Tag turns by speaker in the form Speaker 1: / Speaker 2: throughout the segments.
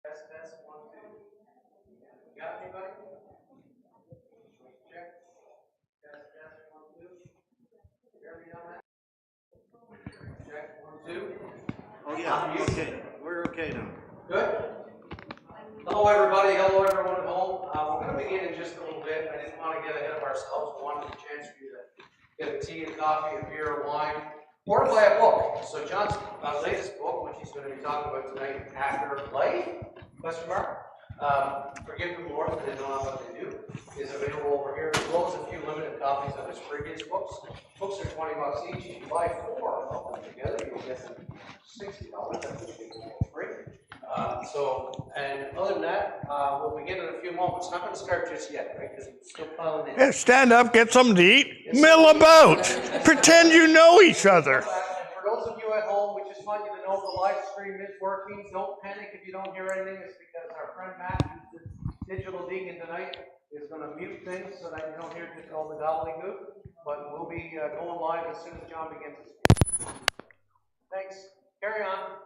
Speaker 1: Test, test, 1, 2. Got anybody? Check. Test, test, 1, 2. Hear me on that? Check, 1, 2.
Speaker 2: Oh yeah, okay. We're okay now.
Speaker 1: Good. Hello everybody, hello everyone at home. We're going to begin in just a little bit. I didn't want to get ahead of ourselves. We wanted a chance for you to get a tea and coffee, a beer, or wine, or to buy a book. So John's latest book, which he's going to be talking about tonight, After Life, question mark, Forgive the Lord, for they know not what they do, is available over here, as well as a few limited copies of his previous books. Books are $20 each. If you buy 4 of them together, you'll get them $60. That's what you get for free. And other than that, we'll begin in a few moments. Not going to start just yet, right? Because it's still piling in.
Speaker 3: Yeah, stand up, get something to eat, mill about, pretend you know each other.
Speaker 1: And for those of you at home, we just want you to know the live stream is working. Don't panic if you don't hear anything. It's because our friend Matt, who's the digital deacon tonight, is going to mute things so that you don't hear just all the gobbledygook. But we'll be going live as soon as John begins to speak. Thanks. Carry on.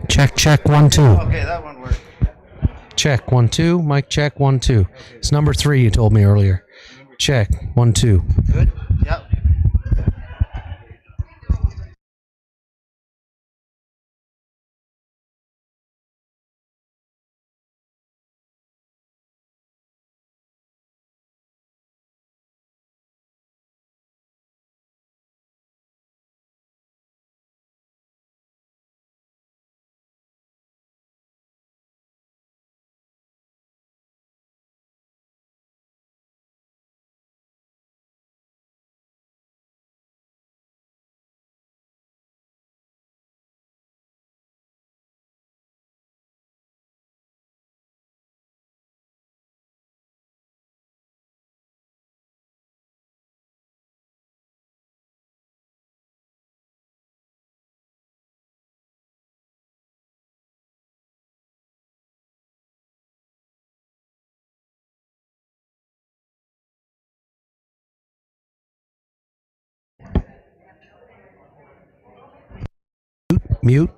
Speaker 4: Check, check, 1, 2.
Speaker 2: Okay, that one worked.
Speaker 4: Check, 1, 2. Mic check, 1, 2. It's number 3 you told me earlier. Check, 1, 2.
Speaker 2: Good? Yep.
Speaker 4: Mute.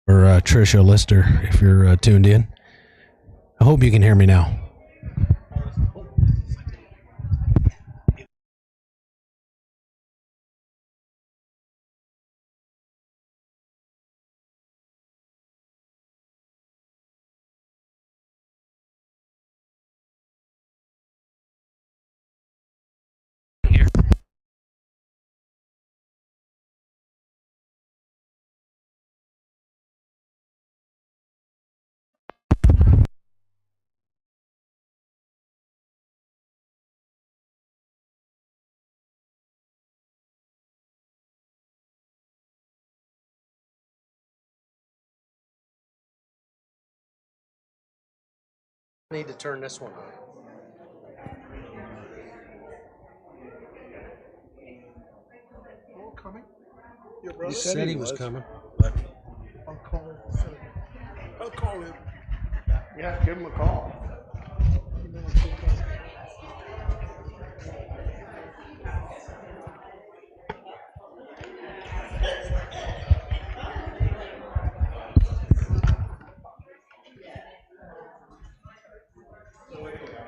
Speaker 4: Or Tricia Lister, if you're tuned in. I hope you can hear me now. I need to turn this one on.
Speaker 5: Coming? Your brother?
Speaker 4: He said he was coming.
Speaker 5: I'll call him. I'll call him.
Speaker 3: Yeah, give him a call.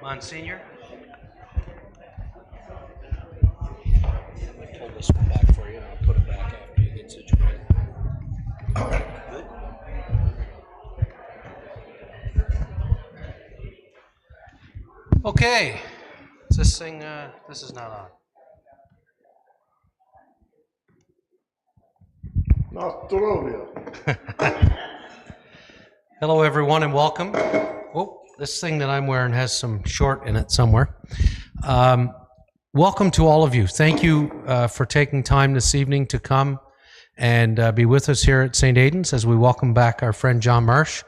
Speaker 4: Monsignor? I pull this one back for you and I'll put it back after you get situated. Okay. Is this thing, this is not on. Hello, everyone, and welcome. Oh, this thing that I'm wearing has some short in it somewhere. Welcome to all of you. Thank you for taking time this evening to come and be with us here at St Aidan's as we welcome back our friend John Marsh.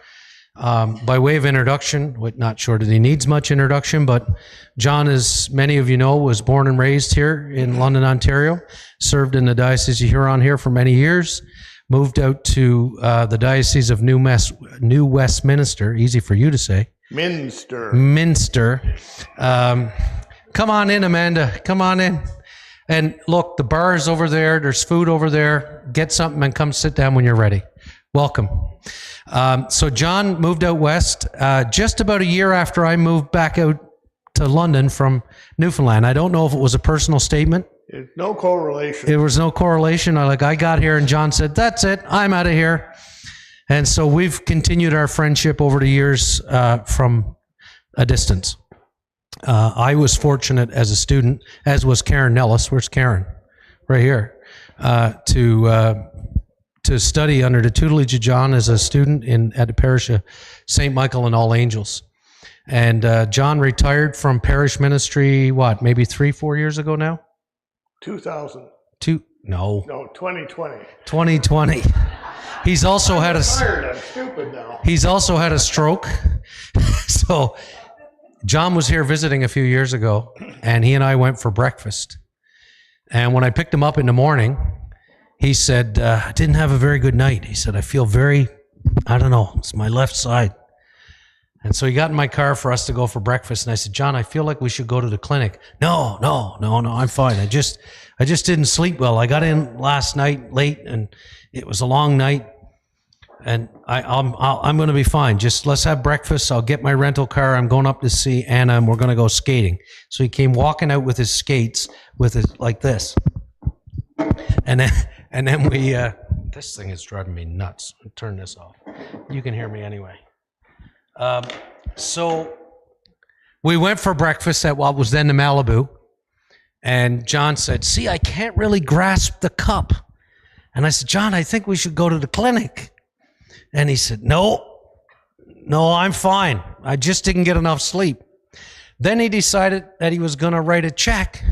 Speaker 4: By way of introduction, not sure that he needs much introduction, but John, as many of you know, was born and raised here in London, Ontario, served in the Diocese of Huron here for many years, moved out to the Diocese of New Westminster, easy for you to say. Minster. Come on in, Amanda. Come on in. And look, the bar is over there. There's food over there. Get something and come sit down when you're ready. Welcome. So John moved out west just about a year after I moved back out to London from Newfoundland. I don't know if it was a personal statement.
Speaker 3: No correlation.
Speaker 4: There was no correlation. I got here and John said, "That's it. I'm out of here." And so we've continued our friendship over the years from a distance. I was fortunate as a student, as was Karen Nellis. Where's Karen? Right here. To study under the tutelage of John as a student at the parish of St. Michael and All Angels. And John retired from parish ministry, maybe 3-4 years ago now?
Speaker 3: 2000.
Speaker 4: No,
Speaker 3: 2020.
Speaker 4: 2020. He's also had
Speaker 3: I'm stupid now.
Speaker 4: He's also had a stroke. So John was here visiting a few years ago, and he and I went for breakfast. And when I picked him up in the morning, he said, I didn't have a very good night. He said, I feel it's my left side. And so he got in my car for us to go for breakfast. And I said, John, I feel like we should go to the clinic. No, I'm fine. I just didn't sleep well. I got in last night late and it was a long night. And I'm going to be fine. Just let's have breakfast. I'll get my rental car. I'm going up to see Anna and we're going to go skating. So he came walking out with his skates like this. And then we, this thing is driving me nuts. I'll turn this off. You can hear me anyway. So we went for breakfast at what was then the Malibu. And John said, see, I can't really grasp the cup. And I said, John, I think we should go to the clinic. And he said, no, I'm fine. I just didn't get enough sleep. Then he decided that he was going to write a check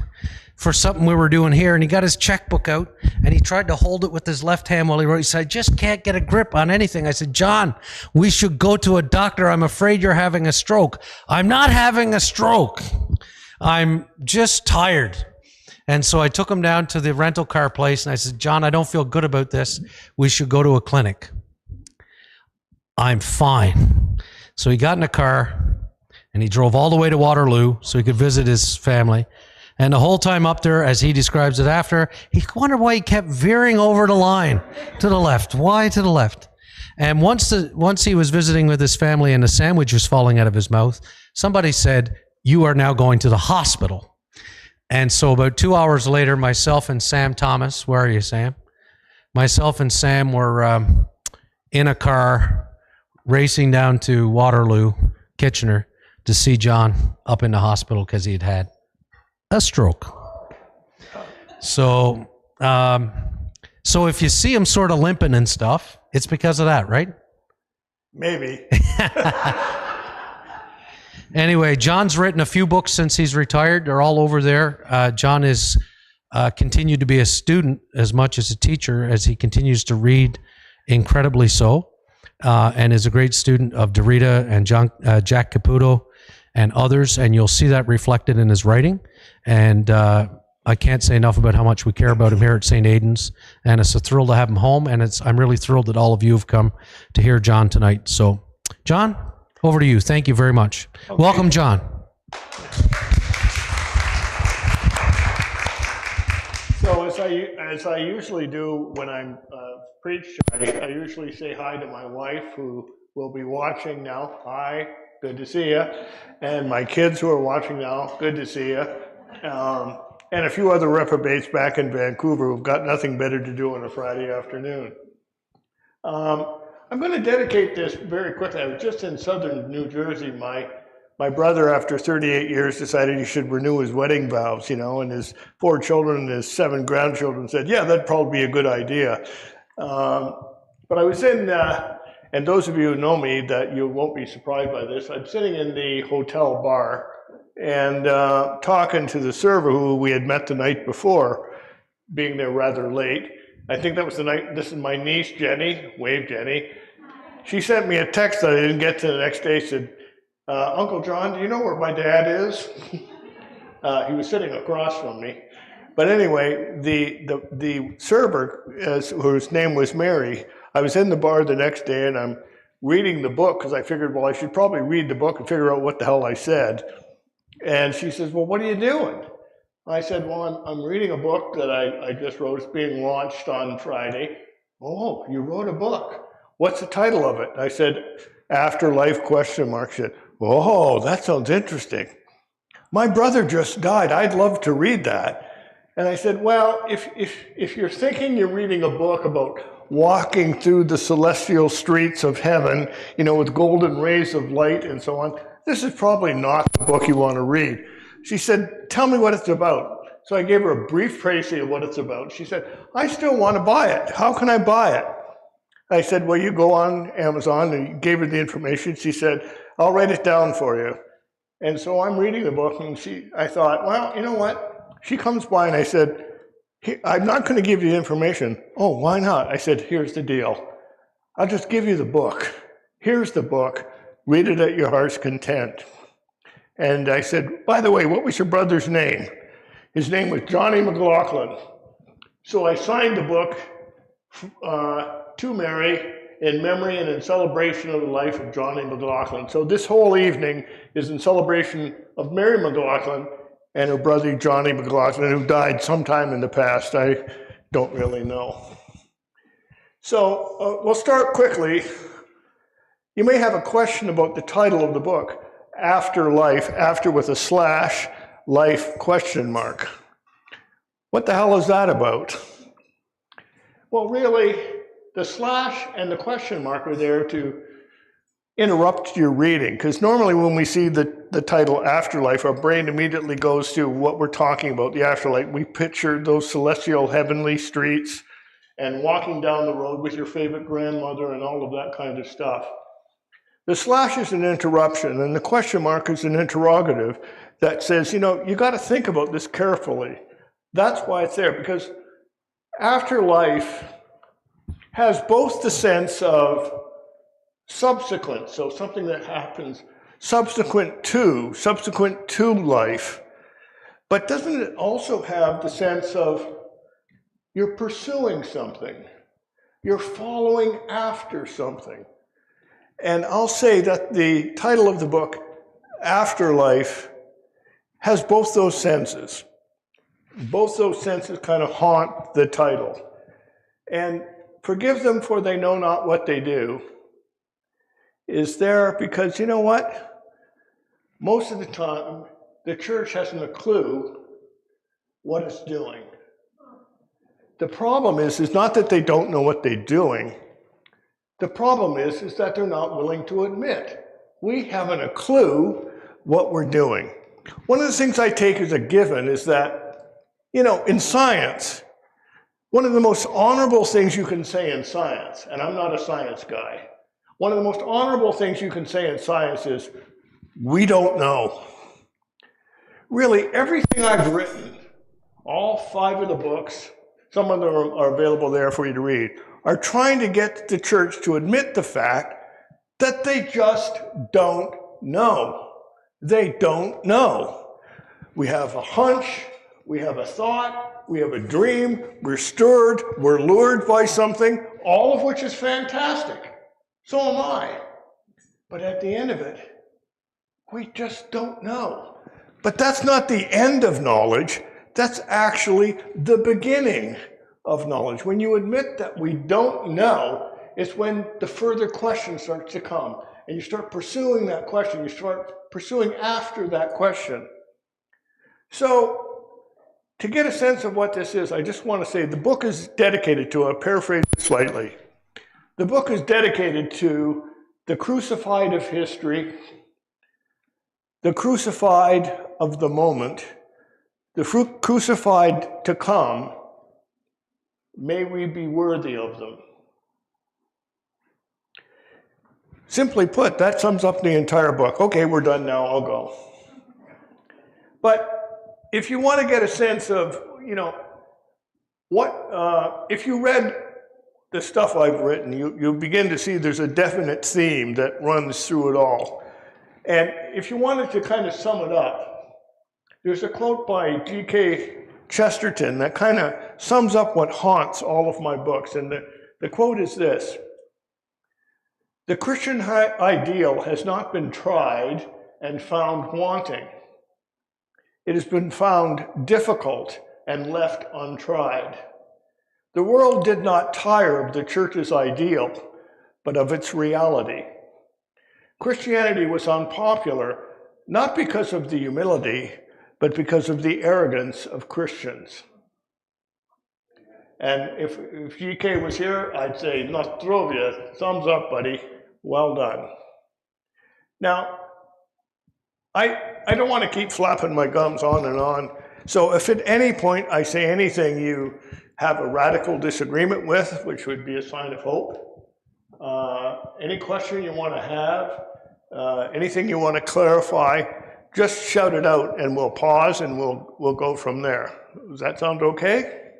Speaker 4: for something we were doing here. And he got his checkbook out and he tried to hold it with his left hand while he wrote. He said, I just can't get a grip on anything. I said, John, we should go to a doctor. I'm afraid you're having a stroke. I'm not having a stroke. I'm just tired. And so I took him down to the rental car place and I said, John, I don't feel good about this. We should go to a clinic. I'm fine. So he got in a car and he drove all the way to Waterloo so he could visit his family. And the whole time up there, as he describes it after, he wondered why he kept veering over the line to the left. Why to the left? And once he was visiting with his family and the sandwich was falling out of his mouth, somebody said, you are now going to the hospital. And so about 2 hours later, myself and Sam Thomas, where are you, Sam? Myself and Sam were in a car racing down to Waterloo, Kitchener, to see John up in the hospital because he had a stroke. So if you see him sort of limping and stuff, it's because of that, right?
Speaker 3: Maybe.
Speaker 4: Anyway, John's written a few books since he's retired. They're all over there. John is continued to be a student as much as a teacher as he continues to read incredibly so, and is a great student of Derrida and Jack Caputo and others, and you'll see that reflected in his writing. And I can't say enough about how much we care about him here at St. Aidan's, and it's a thrill to have him home, and I'm really thrilled that all of you have come to hear John tonight. So, John, over to you. Thank you very much. Okay. Welcome, John.
Speaker 3: So as I usually do when I'm preached, I usually say hi to my wife, who will be watching now. Hi, good to see you. And my kids who are watching now, good to see you. And a few other reprobates back in Vancouver who've got nothing better to do on a Friday afternoon. I'm going to dedicate this very quickly. I was just in southern New Jersey. My brother, after 38 years, decided he should renew his wedding vows, and his 4 children and his 7 grandchildren said, yeah, that'd probably be a good idea. But I was in, and those of you who know me, that you won't be surprised by this, I'm sitting in the hotel bar and talking to the server who we had met the night before, being there rather late. I think that was the night. This is my niece, Jenny. Wave, Jenny. She sent me a text that I didn't get to the next day. Said, Uncle John, do you know where my dad is? He was sitting across from me. But anyway, the server, whose name was Mary, I was in the bar the next day and I'm reading the book because I figured, well, I should probably read the book and figure out what the hell I said. And she says, well, what are you doing? I said, well, I'm reading a book that I just wrote. It's being launched on Friday. Oh, you wrote a book. What's the title of it? I said, Afterlife ? She said, oh, that sounds interesting. My brother just died. I'd love to read that. And I said, well, if you're thinking you're reading a book about walking through the celestial streets of heaven, with golden rays of light and so on, this is probably not the book you want to read. She said, tell me what it's about. So I gave her a brief précis of what it's about. She said, I still want to buy it. How can I buy it? I said, well, you go on Amazon, and gave her the information. She said, I'll write it down for you. And so I'm reading the book, and I thought, well, you know what? She comes by, and I said, I'm not going to give you the information. Oh, why not? I said, here's the deal. I'll just give you the book. Here's the book. Read it at your heart's content. And I said, by the way, what was your brother's name? His name was Johnny McLaughlin. So I signed the book to Mary in memory and in celebration of the life of Johnny McLaughlin. So this whole evening is in celebration of Mary McLaughlin and her brother Johnny McLaughlin, who died sometime in the past. I don't really know. So we'll start quickly. You may have a question about the title of the book. Afterlife, after with a slash, life ? What the hell is that about? Well, really, the slash and the question mark are there to interrupt your reading, because normally when we see the title Afterlife, our brain immediately goes to what we're talking about, the afterlife. We picture those celestial heavenly streets and walking down the road with your favorite grandmother and all of that kind of stuff. The slash is an interruption, and the question mark is an interrogative that says, you got to think about this carefully. That's why it's there, because afterlife has both the sense of subsequent, so something that happens subsequent to life, but doesn't it also have the sense of you're pursuing something, you're following after something? And I'll say that the title of the book, Afterlife, has both those senses. Both those senses kind of haunt the title. And forgive them, for they know not what they do is there because, you know what? Most of the time, the church hasn't a clue what it's doing. The problem is not that they don't know what they're doing. The problem is that they're not willing to admit we haven't a clue what we're doing. One of the things I take as a given is that, in science, one of the most honorable things you can say in science, and I'm not a science guy, one of the most honorable things you can say in science is, we don't know. Really, everything I've written, all 5 of the books, some of them are available there for you to read, are trying to get the church to admit the fact that they just don't know. They don't know. We have a hunch, we have a thought, we have a dream, we're stirred, we're lured by something, all of which is fantastic. So am I. But at the end of it, we just don't know. But that's not the end of knowledge. That's actually the beginning of knowledge. When you admit that we don't know, it's when the further question starts to come. And you start pursuing that question. You start pursuing after that question. So, to get a sense of what this is, I just want to say the book is dedicated to, I'll paraphrase it slightly, the book is dedicated to the crucified of history, the crucified of the moment, the crucified to come. May we be worthy of them. Simply put, that sums up the entire book. Okay, we're done now, I'll go. But if you want to get a sense of, if you read the stuff I've written, you begin to see there's a definite theme that runs through it all. And if you wanted to kind of sum it up, there's a quote by G.K. Chesterton that kind of sums up what haunts all of my books. And the quote is this: "The Christian ideal has not been tried and found wanting. It has been found difficult and left untried. The world did not tire of the church's ideal, but of its reality. Christianity was unpopular, not because of the humility, but because of the arrogance of Christians." And if GK was here, I'd say, Nostrovia, thumbs up, buddy, well done. Now, I don't want to keep flapping my gums on and on, so if at any point I say anything you have a radical disagreement with, which would be a sign of hope, any question you want to have, anything you want to clarify, just shout it out and we'll pause and we'll go from there. Does that sound okay?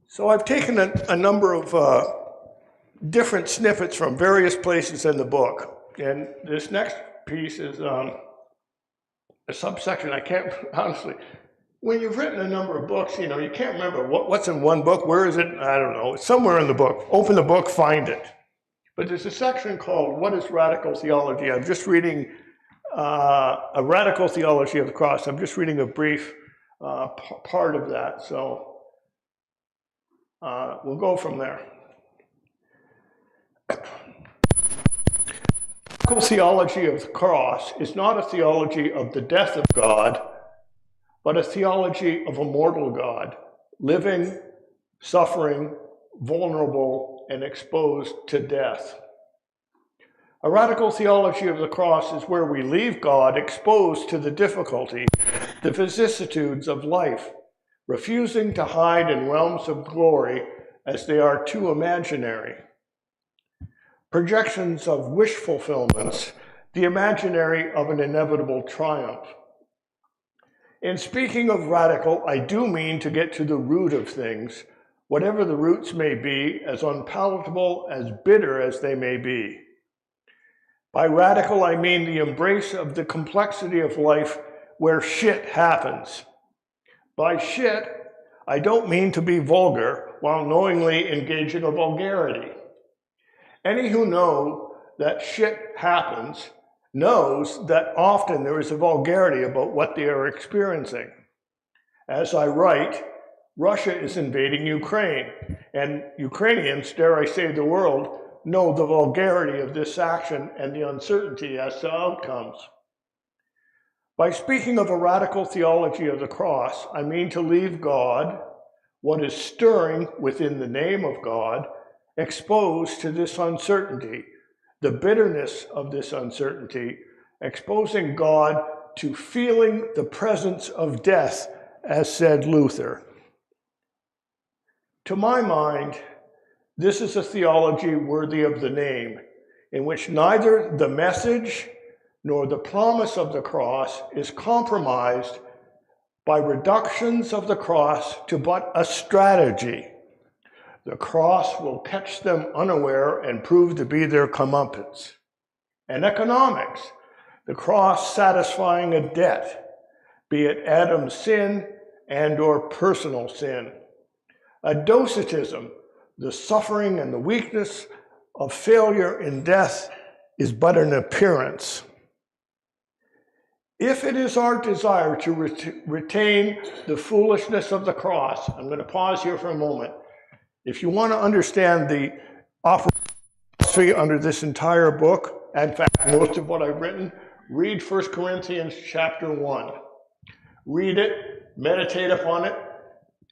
Speaker 3: So I've taken a number of different snippets from various places in the book, and this next piece is a subsection. I can't, honestly, when you've written a number of books, you can't remember what's in one book, where is it? I don't know. It's somewhere in the book. Open the book, find it. But there's a section called What is Radical Theology? I'm just reading a Radical Theology of the Cross. I'm just reading a brief part of that, so we'll go from there. Radical theology of the cross is not a theology of the death of God, but a theology of a mortal God, living, suffering, vulnerable, and exposed to death. A radical theology of the cross is where we leave God exposed to the difficulty, the vicissitudes of life, refusing to hide in realms of glory as they are too imaginary. Projections of wish fulfillments, the imaginary of an inevitable triumph. In speaking of radical, I do mean to get to the root of things, whatever the roots may be, as unpalatable, as bitter as they may be. By radical, I mean the embrace of the complexity of life where shit happens. By shit, I don't mean to be vulgar while knowingly engaging a vulgarity. Any who know that shit happens knows that often there is a vulgarity about what they are experiencing. As I write, Russia is invading Ukraine, and Ukrainians, dare I say the world, know the vulgarity of this action and the uncertainty as to outcomes. By speaking of a radical theology of the cross, I mean to leave God, what is stirring within the name of God, exposed to this uncertainty, the bitterness of this uncertainty, exposing God to feeling the presence of death, as said Luther. To my mind, this is a theology worthy of the name, in which neither the message nor the promise of the cross is compromised by reductions of the cross to but a strategy. The cross will catch them unaware and prove to be their comeuppance. And economics, the cross satisfying a debt, be it Adam's sin and or personal sin. A docetism, the suffering and the weakness of failure in death, is but an appearance. If it is our desire to retain the foolishness of the cross, I'm going to pause here for a moment. If you want to understand the philosophy under this entire book, in fact, most of what I've written, read 1 Corinthians chapter 1. Read it, meditate upon it,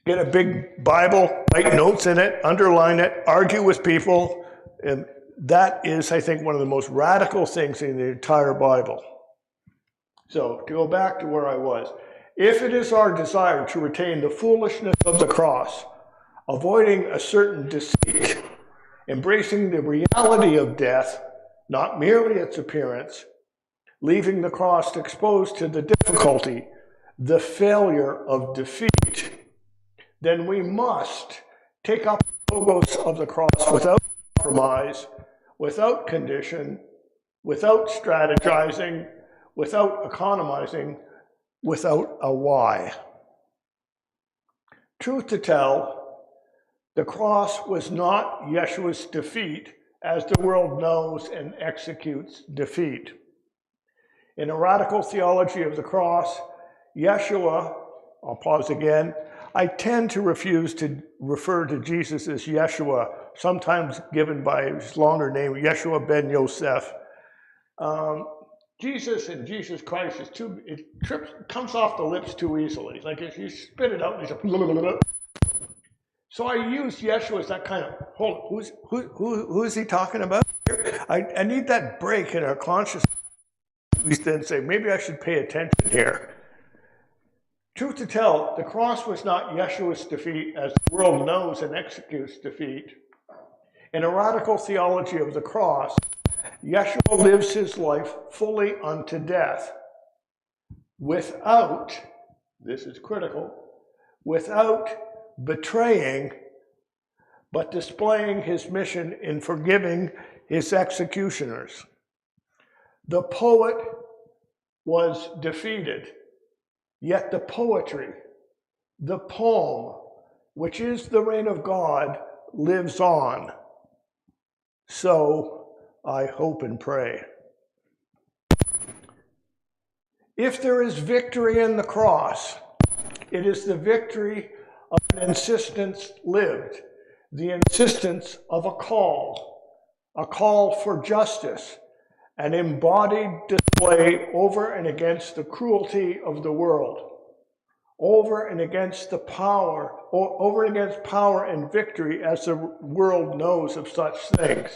Speaker 3: get a big Bible, write notes in it, underline it, argue with people. And that is, I think, one of the most radical things in the entire Bible. So, to go back to where I was, if it is our desire to retain the foolishness of the cross, avoiding a certain deceit, embracing the reality of death, not merely its appearance, leaving the cross exposed to the difficulty, the failure of defeat, then we must take up the logos of the cross without compromise, without condition, without strategizing, without economizing, without a why. Truth to tell, the cross was not Yeshua's defeat, as the world knows and executes defeat. In a radical theology of the cross, Yeshua, I'll pause again, I tend to refuse to refer to Jesus as Yeshua, sometimes given by his longer name, Yeshua ben Yosef. Jesus and Jesus Christ is comes off the lips too easily. Like if you spit it out, it's a blah, blah, blah, blah. So I use Yeshua as that kind of, hold on, who is he talking about here? I need that break in our consciousness. We then say, maybe I should pay attention here. Truth to tell, the cross was not Yeshua's defeat, as the world knows and executes defeat. In a radical theology of the cross, Yeshua lives his life fully unto death, without, this is critical, without betraying, but displaying his mission in forgiving his executioners. The poet was defeated, yet the poetry, the poem, which is the reign of God, lives on. So I hope and pray. If there is victory in the cross, it is the victory of an insistence lived, the insistence of a call for justice, an embodied display over and against the cruelty of the world, over and against power and victory as the world knows of such things.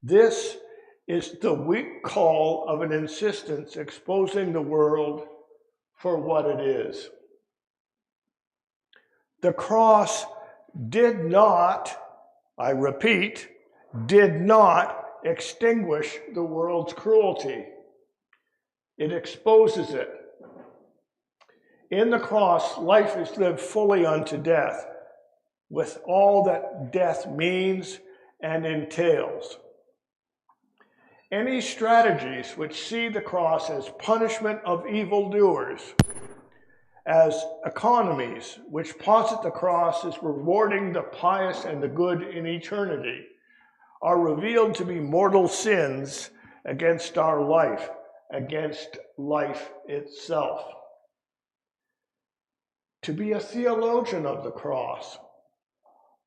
Speaker 3: This is the weak call of an insistence exposing the world for what it is. The cross did not, I repeat, did not extinguish the world's cruelty. It exposes it. In the cross, life is lived fully unto death, with all that death means and entails. Any strategies which see the cross as punishment of evildoers, as economies which posit the cross as rewarding the pious and the good in eternity, are revealed to be mortal sins against our life, against life itself. To be a theologian of the cross,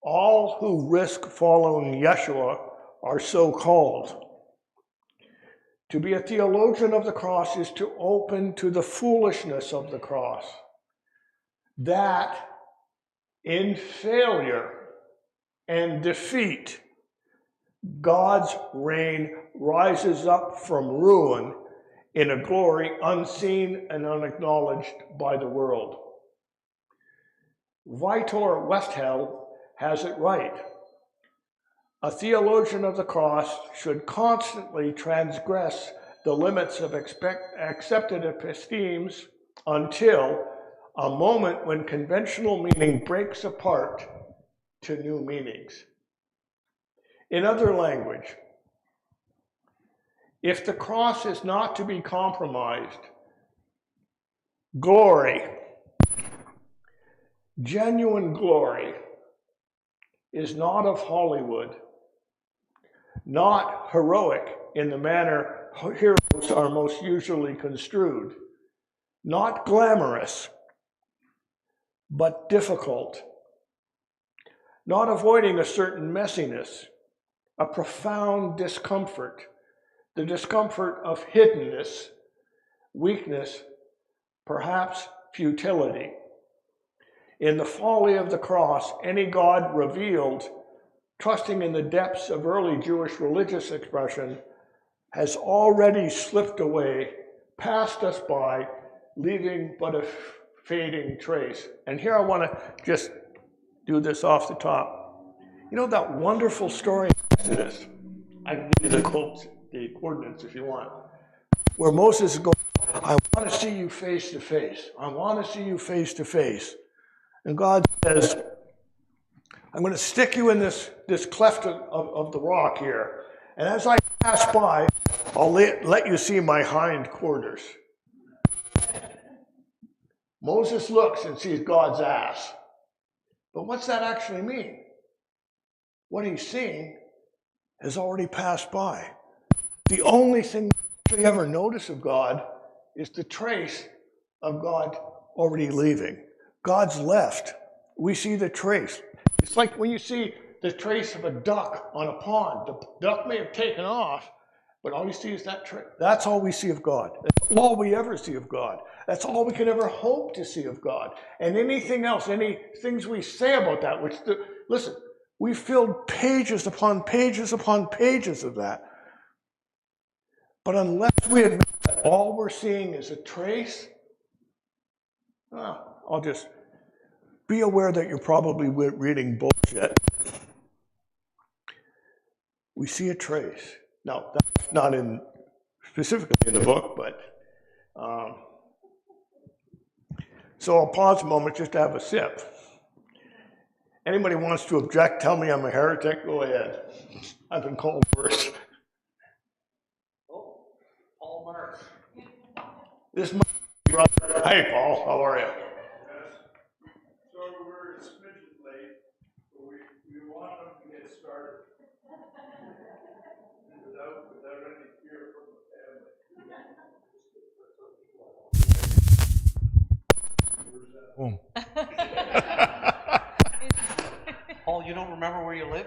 Speaker 3: all who risk following Yeshua are so called. To be a theologian of the cross is to open to the foolishness of the cross, that in failure and defeat, God's reign rises up from ruin in a glory unseen and unacknowledged by the world. Vitor Westphal has it right. A theologian of the cross should constantly transgress the limits of accepted epistemes until a moment when conventional meaning breaks apart to new meanings. In other language, if the cross is not to be compromised, glory, genuine glory, is not of Hollywood, not heroic in the manner heroes are most usually construed, not glamorous, but difficult, not avoiding a certain messiness, a profound discomfort, the discomfort of hiddenness, weakness, perhaps futility. In the folly of the cross, any God revealed, trusting in the depths of early Jewish religious expression, has already slipped away, passed us by, leaving but a fading trace. And here I want to just do this off the top. You know that wonderful story in Exodus? I can give you the coordinates if you want. Where Moses is going, I want to see you face to face. I want to see you face to face. And God says, I'm going to stick you in this cleft of the rock here. And as I pass by, I'll let you see my hind quarters. Moses looks and sees God's ass. But what's that actually mean? What he's seeing has already passed by. The only thing we ever notice of God is the trace of God already leaving. God's left. We see the trace. It's like when you see the trace of a duck on a pond. The duck may have taken off, but all you see is that trace. That's all we see of God. That's all we ever see of God. That's all we can ever hope to see of God. And anything else, any things we say about that, listen, we filled pages upon pages upon pages of that. But unless we admit that all we're seeing is a trace, I'll just be aware that you're probably reading bullshit. We see a trace. Now, that's not specifically in the book, but so I'll pause a moment just to have a sip. Anybody wants to object, tell me I'm a heretic, go ahead. I've been called worse.
Speaker 1: Oh, Paul Marsh.
Speaker 3: This is my brother. Hey, Paul, how are you?
Speaker 6: So we're a smidgen late, but we want them to get started without any fear from the family.
Speaker 1: Paul, you don't remember where you live?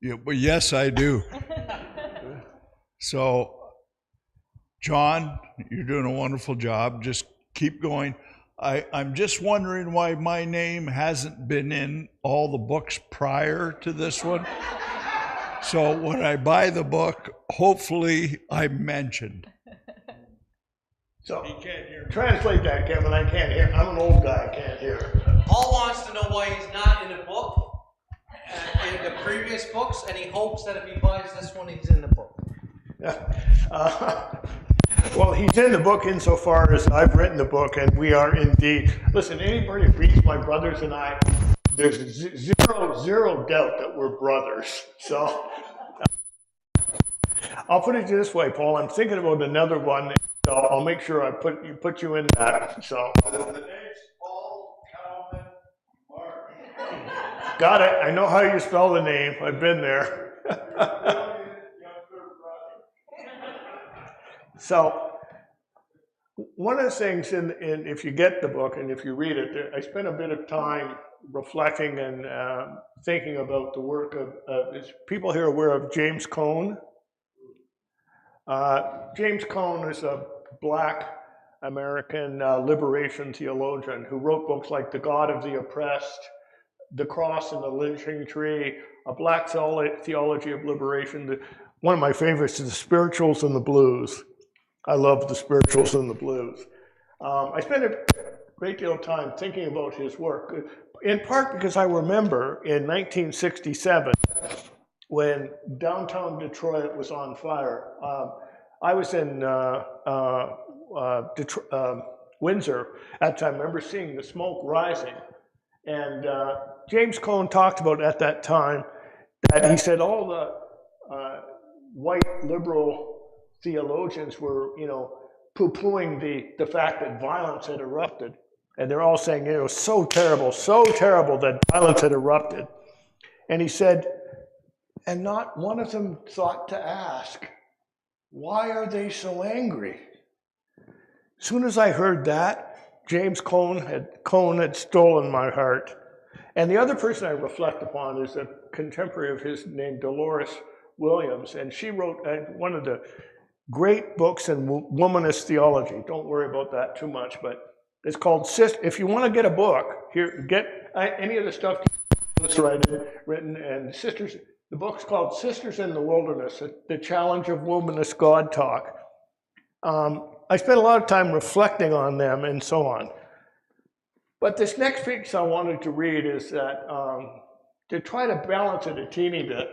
Speaker 6: Yeah, but yes, I do. So, John, you're doing a wonderful job. Just keep going. I'm just wondering why my name hasn't been in all the books prior to this one. So when I buy the book, hopefully I'm mentioned.
Speaker 3: So, translate that, Kevin, I can't hear. I'm an old guy, I can't hear.
Speaker 1: Paul wants to know why he's not in the book, in the previous books, and he hopes that if he buys this one, he's in the book.
Speaker 3: Well, he's in the book insofar as I've written the book, and we are indeed. Listen, anybody who reads my brothers and I, there's zero doubt that we're brothers. So I'll put it this way, Paul. I'm thinking about another one. So I'll make sure I put you in that. So
Speaker 6: The name's Paul Calvin Mark.
Speaker 3: got it. I know how you spell the name. I've been there. So one of the things, if you get the book and if you read it, I spent a bit of time reflecting and thinking about the work of is people here aware of James Cone? James Cone is a Black American liberation theologian who wrote books like The God of the Oppressed, The Cross and the Lynching Tree, A Black Theology of Liberation. One of my favorites is The Spirituals and the Blues. I love The Spirituals and the Blues. I spent a great deal of time thinking about his work, in part because I remember in 1967, when downtown Detroit was on fire. I was in Windsor at the time. I remember seeing the smoke rising. And James Cone talked about at that time that he said all the white liberal theologians were, poo-pooing the fact that violence had erupted. And they're all saying it was so terrible that violence had erupted. And he said, and not one of them thought to ask, why are they so angry? As soon as I heard that, James Cone had stolen my heart. And the other person I reflect upon is a contemporary of his named Dolores Williams, and she wrote one of the great books in womanist theology. Don't worry about that too much, but it's called if you want to get a book, here, get any of the stuff that's written, and Sisters. The book's called Sisters in the Wilderness, The Challenge of Womanist God Talk. I spent a lot of time reflecting on them and so on. But this next piece I wanted to read is that, to try to balance it a teeny bit,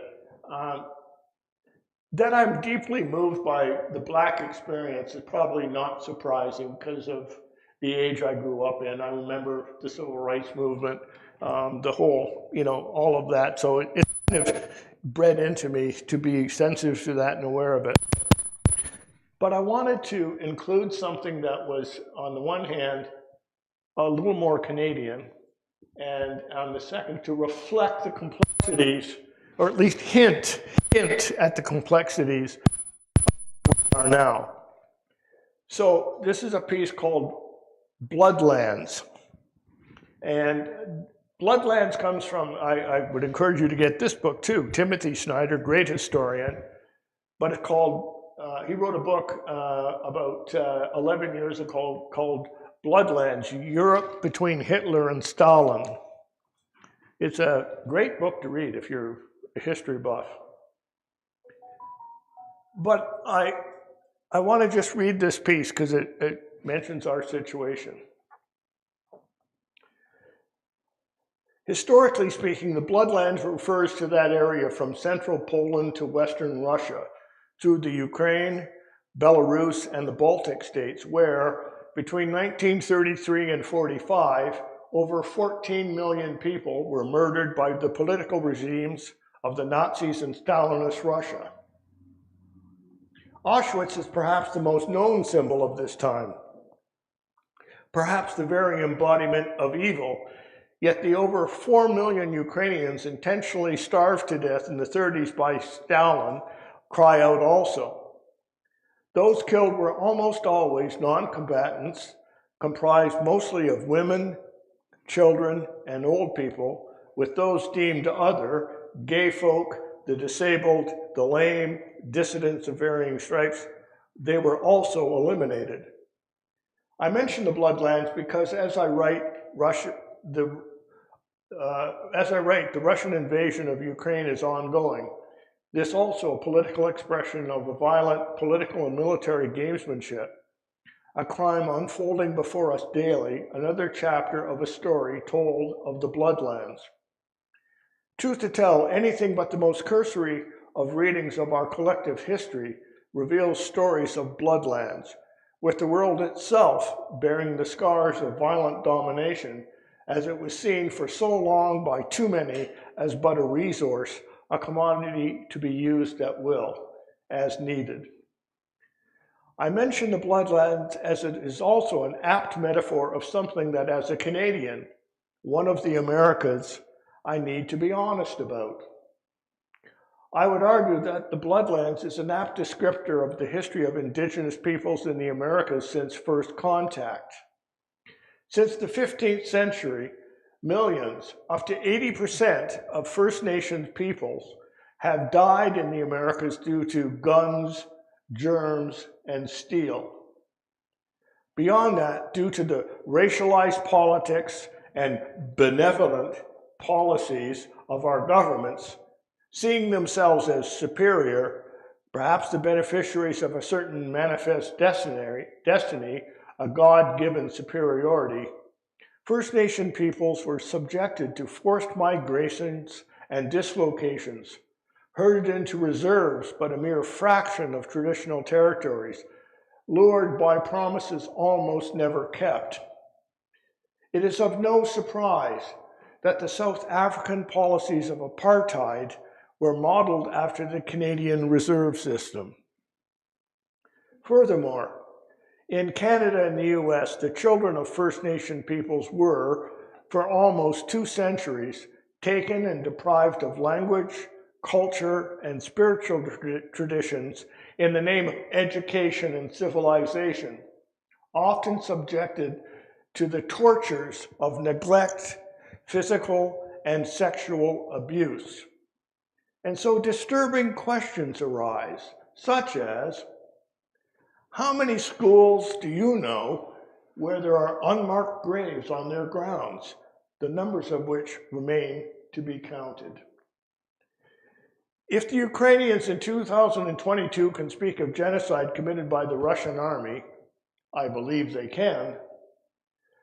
Speaker 3: that I'm deeply moved by the Black experience is probably not surprising because of the age I grew up in. I remember the Civil Rights Movement, the whole, all of that. So it kind of bred into me to be sensitive to that and aware of it. But I wanted to include something that was, on the one hand, a little more Canadian, and on the second, to reflect the complexities, or at least hint at the complexities are now. So this is a piece called Bloodlands. And Bloodlands comes from, I would encourage you to get this book too, Timothy Snyder, great historian, but it's called, he wrote a book about 11 years ago called Bloodlands, Europe Between Hitler and Stalin. It's a great book to read if you're a history buff. But I want to just read this piece because it mentions our situation. Historically speaking, the Bloodlands refers to that area from central Poland to western Russia, through the Ukraine, Belarus, and the Baltic states, where between 1933 and 45, over 14 million people were murdered by the political regimes of the Nazis and Stalinist Russia. Auschwitz is perhaps the most known symbol of this time, perhaps the very embodiment of evil, yet the over 4 million Ukrainians intentionally starved to death in the 30s by Stalin cry out also. Those killed were almost always non-combatants, comprised mostly of women, children, and old people, with those deemed other, gay folk, the disabled, the lame, dissidents of varying stripes. They were also eliminated. I mention the Bloodlands because as I write, the Russian invasion of Ukraine is ongoing. This also a political expression of a violent political and military gamesmanship, a crime unfolding before us daily, another chapter of a story told of the Bloodlands. Truth to tell, anything but the most cursory of readings of our collective history reveals stories of Bloodlands, with the world itself bearing the scars of violent domination, as it was seen for so long by too many as but a resource, a commodity to be used at will, as needed. I mention the Bloodlands as it is also an apt metaphor of something that, as a Canadian, one of the Americas, I need to be honest about. I would argue that the Bloodlands is an apt descriptor of the history of Indigenous peoples in the Americas since first contact. Since the 15th century, millions, up to 80% of First Nations peoples have died in the Americas due to guns, germs, and steel. Beyond that, due to the racialized politics and benevolent policies of our governments, seeing themselves as superior, perhaps the beneficiaries of a certain manifest destiny, a God-given superiority, First Nation peoples were subjected to forced migrations and dislocations, herded into reserves but a mere fraction of traditional territories, lured by promises almost never kept. It is of no surprise that the South African policies of apartheid were modeled after the Canadian reserve system. Furthermore, in Canada and the US, the children of First Nation peoples were, for almost 2 centuries, taken and deprived of language, culture, and spiritual traditions in the name of education and civilization, often subjected to the tortures of neglect, physical, and sexual abuse. And so disturbing questions arise, such as, how many schools do you know where there are unmarked graves on their grounds, the numbers of which remain to be counted? If the Ukrainians in 2022 can speak of genocide committed by the Russian army, I believe they can,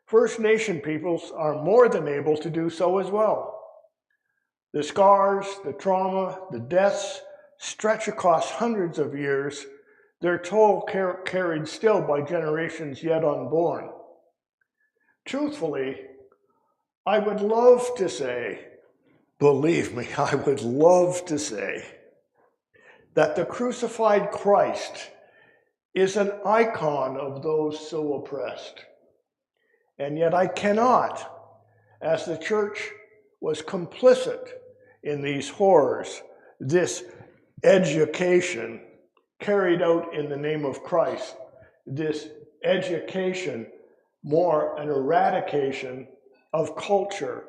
Speaker 3: First Nation peoples are more than able to do so as well. The scars, the trauma, the deaths stretch across hundreds of years, their toll carried still by generations yet unborn. Truthfully, I would love to say, believe me, I would love to say that the crucified Christ is an icon of those so oppressed. And yet I cannot, as the church was complicit in these horrors, this education carried out in the name of Christ, this education, more an eradication of culture,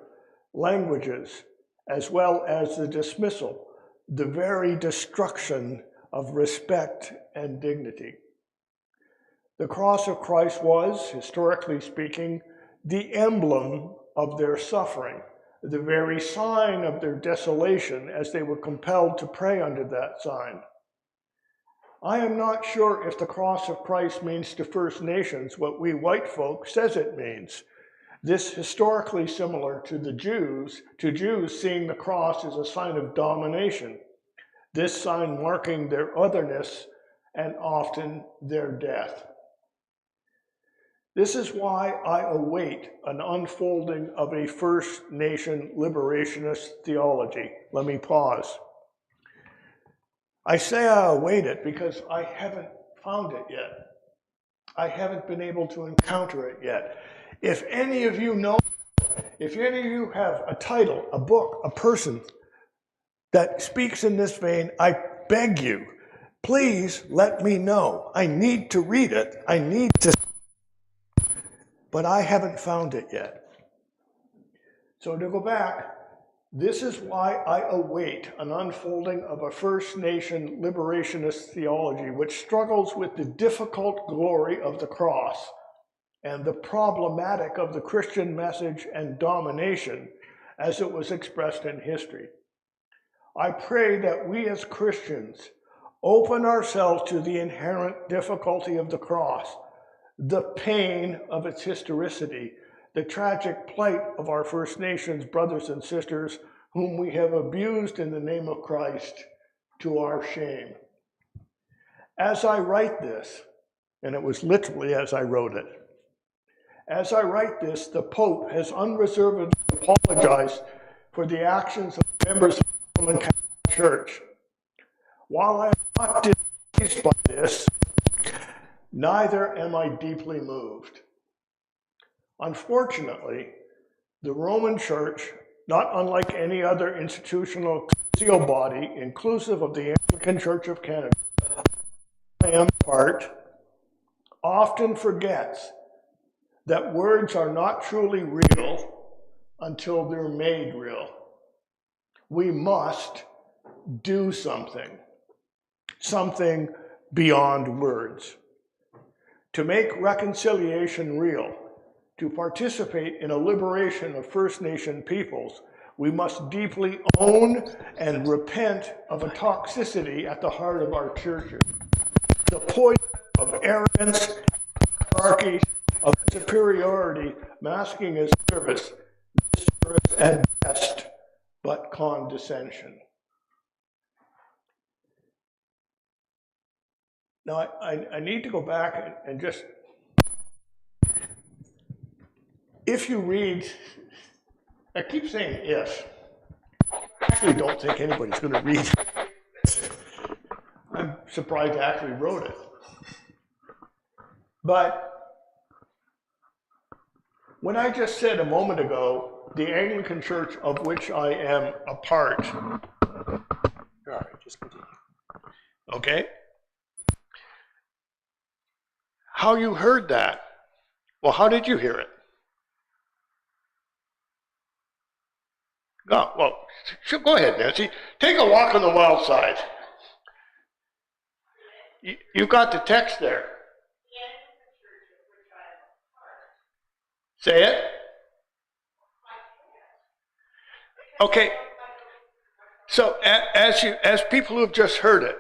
Speaker 3: languages, as well as the dismissal, the very destruction of respect and dignity. The cross of Christ was, historically speaking, the emblem of their suffering, the very sign of their desolation as they were compelled to pray under that sign. I am not sure if the cross of Christ means to First Nations what we white folk says it means. This historically similar to the Jews seeing the cross as a sign of domination, this sign marking their otherness and often their death. This is why I await an unfolding of a First Nation liberationist theology. Let me pause. I say I await it because I haven't found it yet. I haven't been able to encounter it yet. If any of you know, if any of you have a title, a book, a person that speaks in this vein, I beg you, please let me know. I need to read it. I need to, but I haven't found it yet. So to go back, this is why I await an unfolding of a First Nation liberationist theology which struggles with the difficult glory of the cross and the problematic of the Christian message and domination as it was expressed in history. I pray that we as Christians open ourselves to the inherent difficulty of the cross, the pain of its historicity, the tragic plight of our First Nations brothers and sisters whom we have abused in the name of Christ to our shame. As I write this, and it was literally as I wrote it, as I write this, the Pope has unreservedly apologized for the actions of members of the Roman Catholic Church. While I am not displeased by this, neither am I deeply moved. Unfortunately, the Roman Church, not unlike any other institutional ecclesial body, inclusive of the Anglican Church of Canada, I am part, often forgets that words are not truly real until they're made real. We must do something beyond words. To make reconciliation real, to participate in a liberation of First Nation peoples, we must deeply own and repent of a toxicity at the heart of our churches. The poison of arrogance, hierarchy, of superiority, masking as service at best, but condescension. Now, I need to go back and just, if you read, I keep saying if, I actually don't think anybody's going to read it. I'm surprised I actually wrote it. But when I just said a moment ago, the Anglican Church of which I am a part,
Speaker 1: All right, just continue.
Speaker 3: okay? How you heard that? Well, how did you hear it? Well, go ahead, Nancy. Take a walk on the wild side. You got the text there. Say it. Okay. So as people who have just heard it,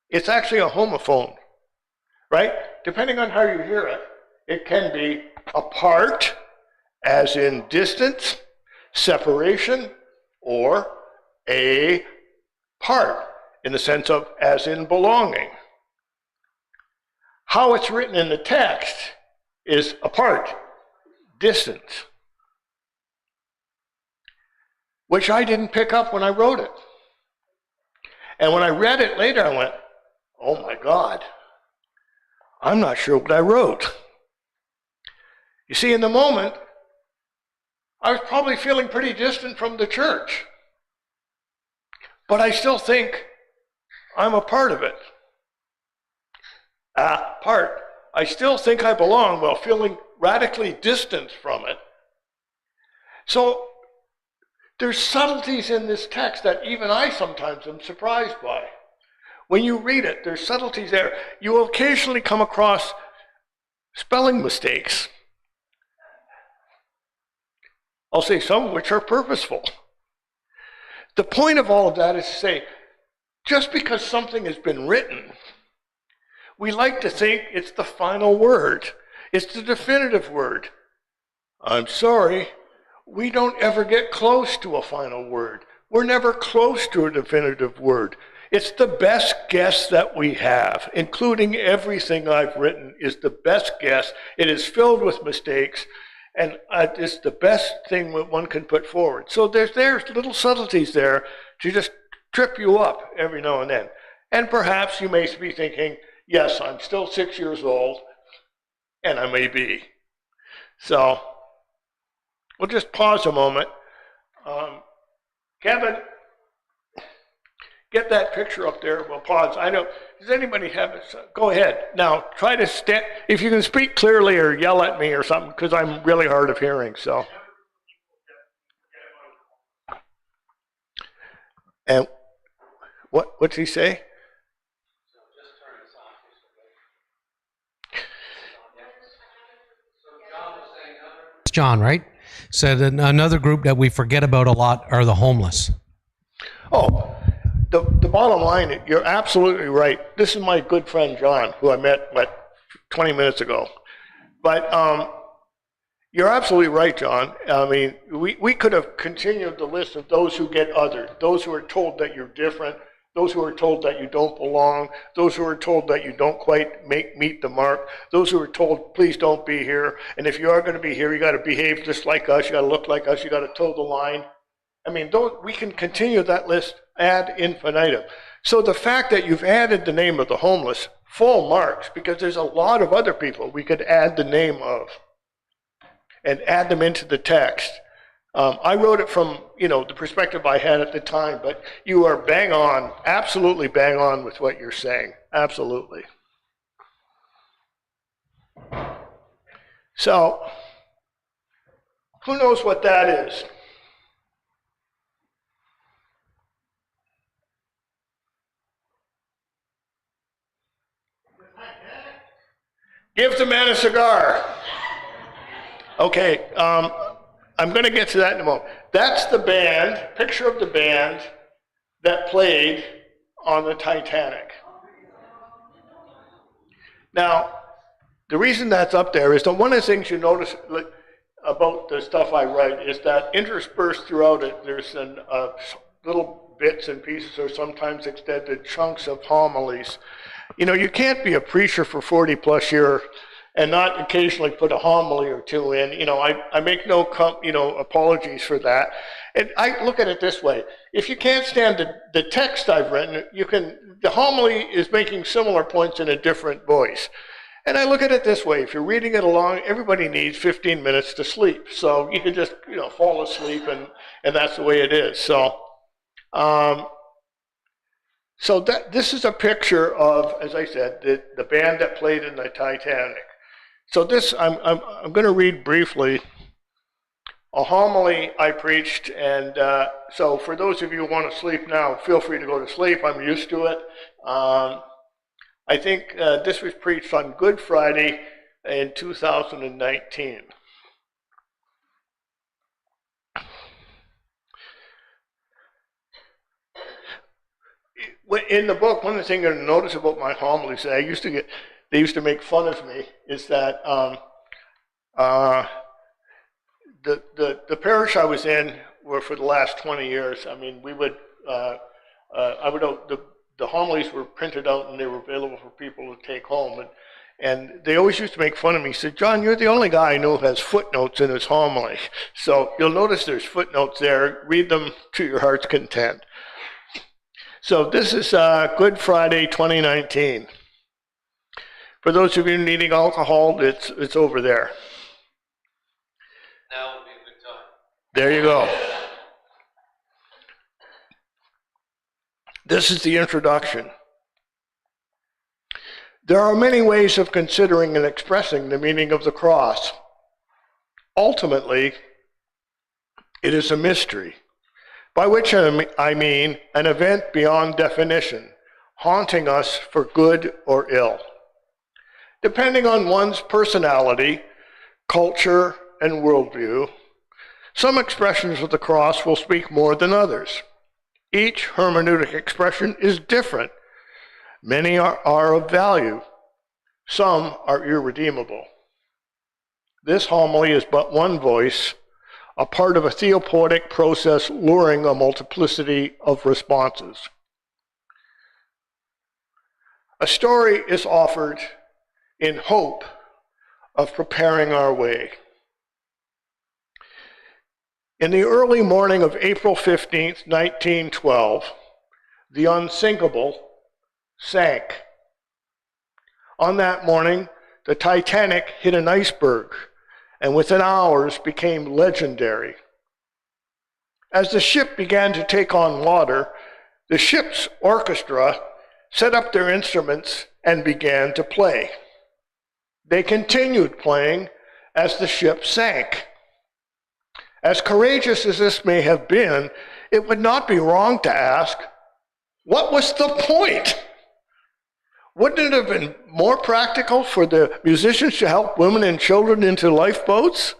Speaker 3: it's actually a homophone, right? Depending on how you hear it, it can be apart, as in distance, separation, or a part, in the sense of as in belonging. How it's written in the text is apart, distance, which I didn't pick up when I wrote it. And when I read it later, I went, oh my God, I'm not sure what I wrote. You see, in the moment, I was probably feeling pretty distant from the church, but I still think I'm a part of it. I still think I belong while feeling radically distant from it. So there's subtleties in this text that even I sometimes am surprised by. When you read it, there's subtleties there. You will occasionally come across spelling mistakes. I'll say some of which are purposeful. The point of all of that is to say, just because something has been written, we like to think it's the final word. It's the definitive word. I'm sorry, we don't ever get close to a final word. We're never close to a definitive word. It's the best guess that we have, including everything I've written is the best guess. It is filled with mistakes, and it's the best thing that one can put forward. So there's little subtleties there to just trip you up every now and then. And perhaps you may be thinking, yes, I'm still 6 years old, and I may be. So we'll just pause a moment. Kevin, get that picture up there. We'll pause. I know. Does anybody have it? Go ahead. Now, try to stand. If you can speak clearly or yell at me or something, because I'm really hard of hearing. So. And what's he say?
Speaker 4: John, right? Said another group that we forget about a lot are the homeless.
Speaker 3: Oh, bottom line, you're absolutely right. This is my good friend John, who I met, 20 minutes ago. But you're absolutely right, John. I mean, we could have continued the list of those who get othered, those who are told that you're different, those who are told that you don't belong, those who are told that you don't quite meet the mark, those who are told, please don't be here, and if you are going to be here, you got to behave just like us, you got to look like us, you got to toe the line. I mean, we can continue that list ad infinitum. So the fact that you've added the name of the homeless, full marks, because there's a lot of other people we could add the name of and add them into the text. I wrote it from, the perspective I had at the time, but you are bang on, absolutely bang on with what you're saying. Absolutely. So, who knows what that is? Give the man a cigar. Okay, I'm going to get to that in a moment. That's the band, picture of the band that played on the Titanic. Now, the reason that's up there is that one of the things you notice about the stuff I write is that interspersed throughout it, there's little bits and pieces or sometimes extended chunks of homilies. You can't be a preacher for 40 plus years and not occasionally put a homily or two in. I make no apologies for that. And I look at it this way. If you can't stand the text I've written, the homily is making similar points in a different voice. And I look at it this way. If you're reading it along, everybody needs 15 minutes to sleep. So you can just, fall asleep and that's the way it is. So, this is a picture of, as I said, the band that played in the Titanic. So this, I'm going to read briefly a homily I preached, and so for those of you who want to sleep now, feel free to go to sleep. I'm used to it. I think this was preached on Good Friday in 2019. In the book, one of the things you're going to notice about my homilies that they used to make fun of me, is that the parish I was in were for the last 20 years. I mean, the homilies were printed out and they were available for people to take home. And they always used to make fun of me. He said, John, you're the only guy I know who has footnotes in his homily. So you'll notice there's footnotes there. Read them to your heart's content. So this is Good Friday 2019. For those of you needing alcohol, it's over there.
Speaker 4: Now would be a good time.
Speaker 3: There you go. This is the introduction. There are many ways of considering and expressing the meaning of the cross. Ultimately, it is a mystery, by which I mean an event beyond definition, haunting us for good or ill. Depending on one's personality, culture, and worldview, some expressions of the cross will speak more than others. Each hermeneutic expression is different. Many are of value. Some are irredeemable. This homily is but one voice, a part of a theopoetic process luring a multiplicity of responses. A story is offered in hope of preparing our way. In the early morning of April 15th, 1912, the unsinkable sank. On that morning, the Titanic hit an iceberg and within hours became legendary. As the ship began to take on water, the ship's orchestra set up their instruments and began to play. They continued playing as the ship sank. As courageous as this may have been, it would not be wrong to ask, what was the point? Wouldn't it have been more practical for the musicians to help women and children into lifeboats?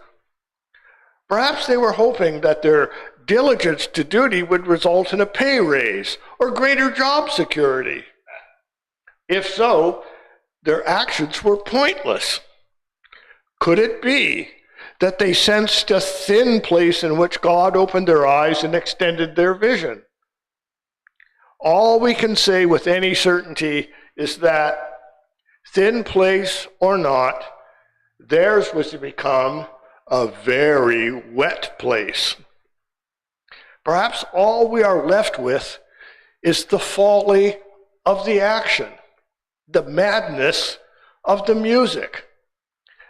Speaker 3: Perhaps they were hoping that their diligence to duty would result in a pay raise or greater job security. If so, their actions were pointless. Could it be that they sensed a thin place in which God opened their eyes and extended their vision? All we can say with any certainty is that, thin place or not, theirs was to become a very wet place. Perhaps all we are left with is the folly of the action, the madness of the music.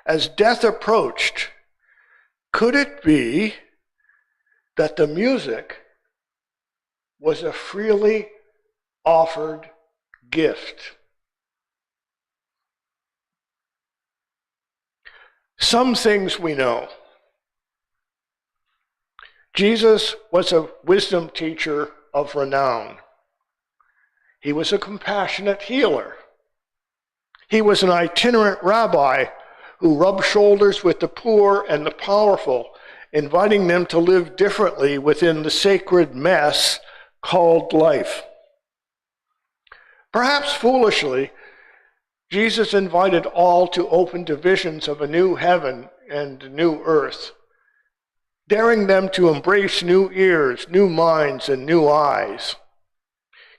Speaker 3: As death approached, could it be that the music was a freely offered gift? Some things we know. Jesus was a wisdom teacher of renown. He was a compassionate healer. He was an itinerant rabbi who rubbed shoulders with the poor and the powerful, inviting them to live differently within the sacred mess called life. Perhaps foolishly, Jesus invited all to open to visions of a new heaven and new earth, daring them to embrace new ears, new minds, and new eyes.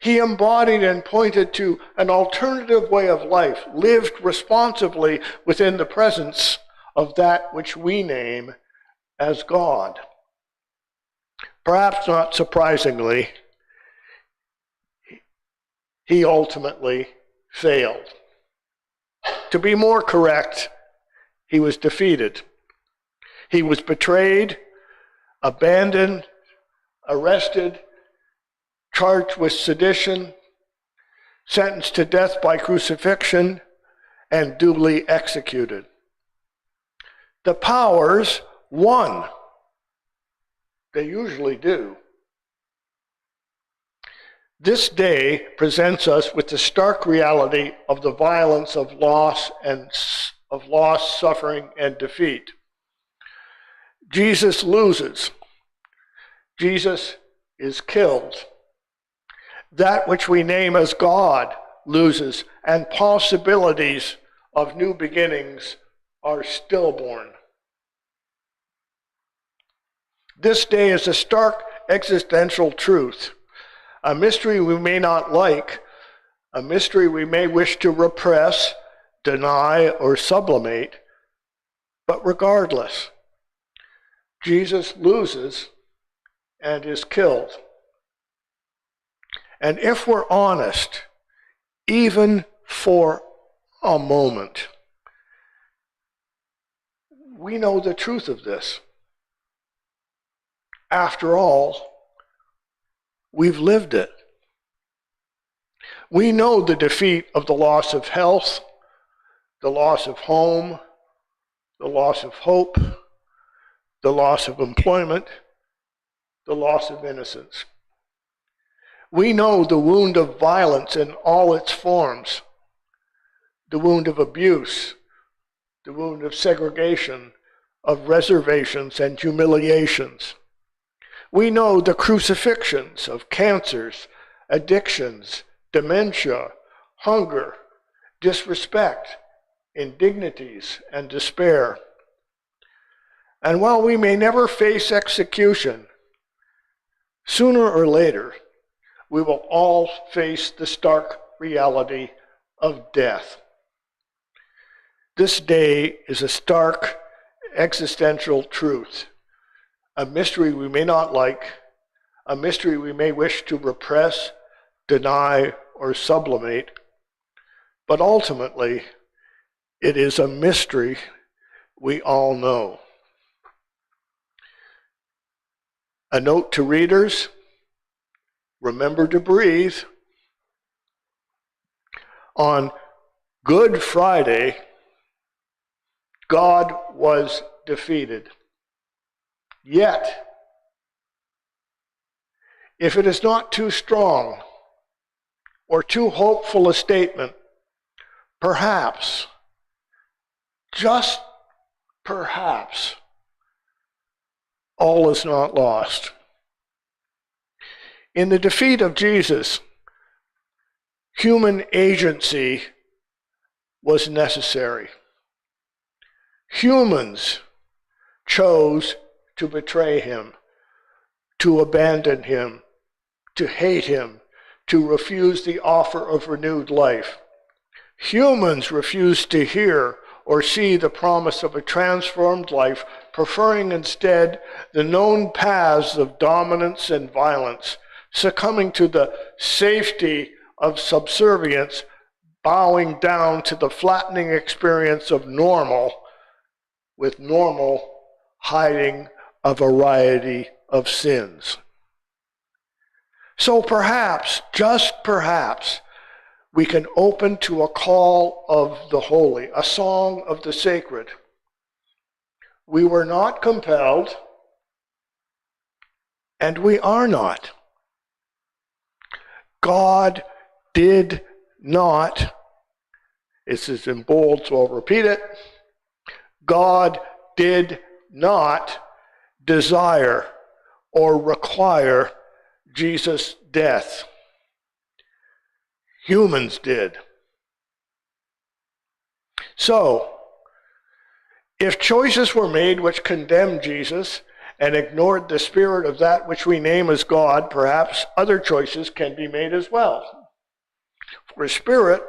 Speaker 3: He embodied and pointed to an alternative way of life, lived responsibly within the presence of that which we name as God. Perhaps not surprisingly, he ultimately failed. To be more correct, he was defeated. He was betrayed, abandoned, arrested, charged with sedition, sentenced to death by crucifixion, and duly executed. The powers won. They usually do. This day presents us with the stark reality of the violence of loss, suffering, and defeat. Jesus loses. Jesus is killed. That which we name as God loses, and possibilities of new beginnings are stillborn. This day is a stark existential truth, a mystery we may not like, a mystery we may wish to repress, deny, or sublimate, but regardless, Jesus loses and is killed. And if we're honest, even for a moment, we know the truth of this. After all, we've lived it. We know the defeat of the loss of health, the loss of home, the loss of hope, the loss of employment, the loss of innocence. We know the wound of violence in all its forms, the wound of abuse, the wound of segregation, of reservations and humiliations. We know the crucifixions of cancers, addictions, dementia, hunger, disrespect, indignities, and despair. And while we may never face execution, sooner or later, we will all face the stark reality of death. This day is a stark existential truth, a mystery we may not like, a mystery we may wish to repress, deny, or sublimate, but ultimately, it is a mystery we all know. A note to readers: remember to breathe. On Good Friday, God was defeated. Yet, if it is not too strong or too hopeful a statement, perhaps, just perhaps, all is not lost. In the defeat of Jesus, human agency was necessary. Humans chose to betray him, to abandon him, to hate him, to refuse the offer of renewed life. Humans refused to hear or see the promise of a transformed life, preferring instead the known paths of dominance and violence, succumbing to the safety of subservience, bowing down to the flattening experience of normal, with normal hiding a variety of sins. So perhaps, just perhaps, we can open to a call of the holy, a song of the sacred. We were not compelled, and we are not. God did not, this is in bold, so I'll repeat it. God did not desire or require Jesus' death. Humans did. So, if choices were made which condemned Jesus and ignored the spirit of that which we name as God, perhaps other choices can be made as well. For Spirit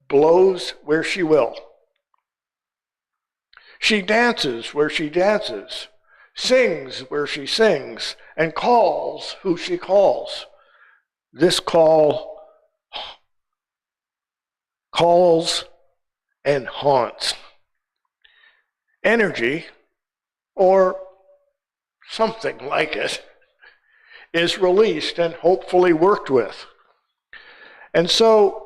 Speaker 3: blows where she will. She dances where she dances, sings where she sings, and calls who she calls. This call calls and haunts. Energy, or something like it, is released and hopefully worked with. And so,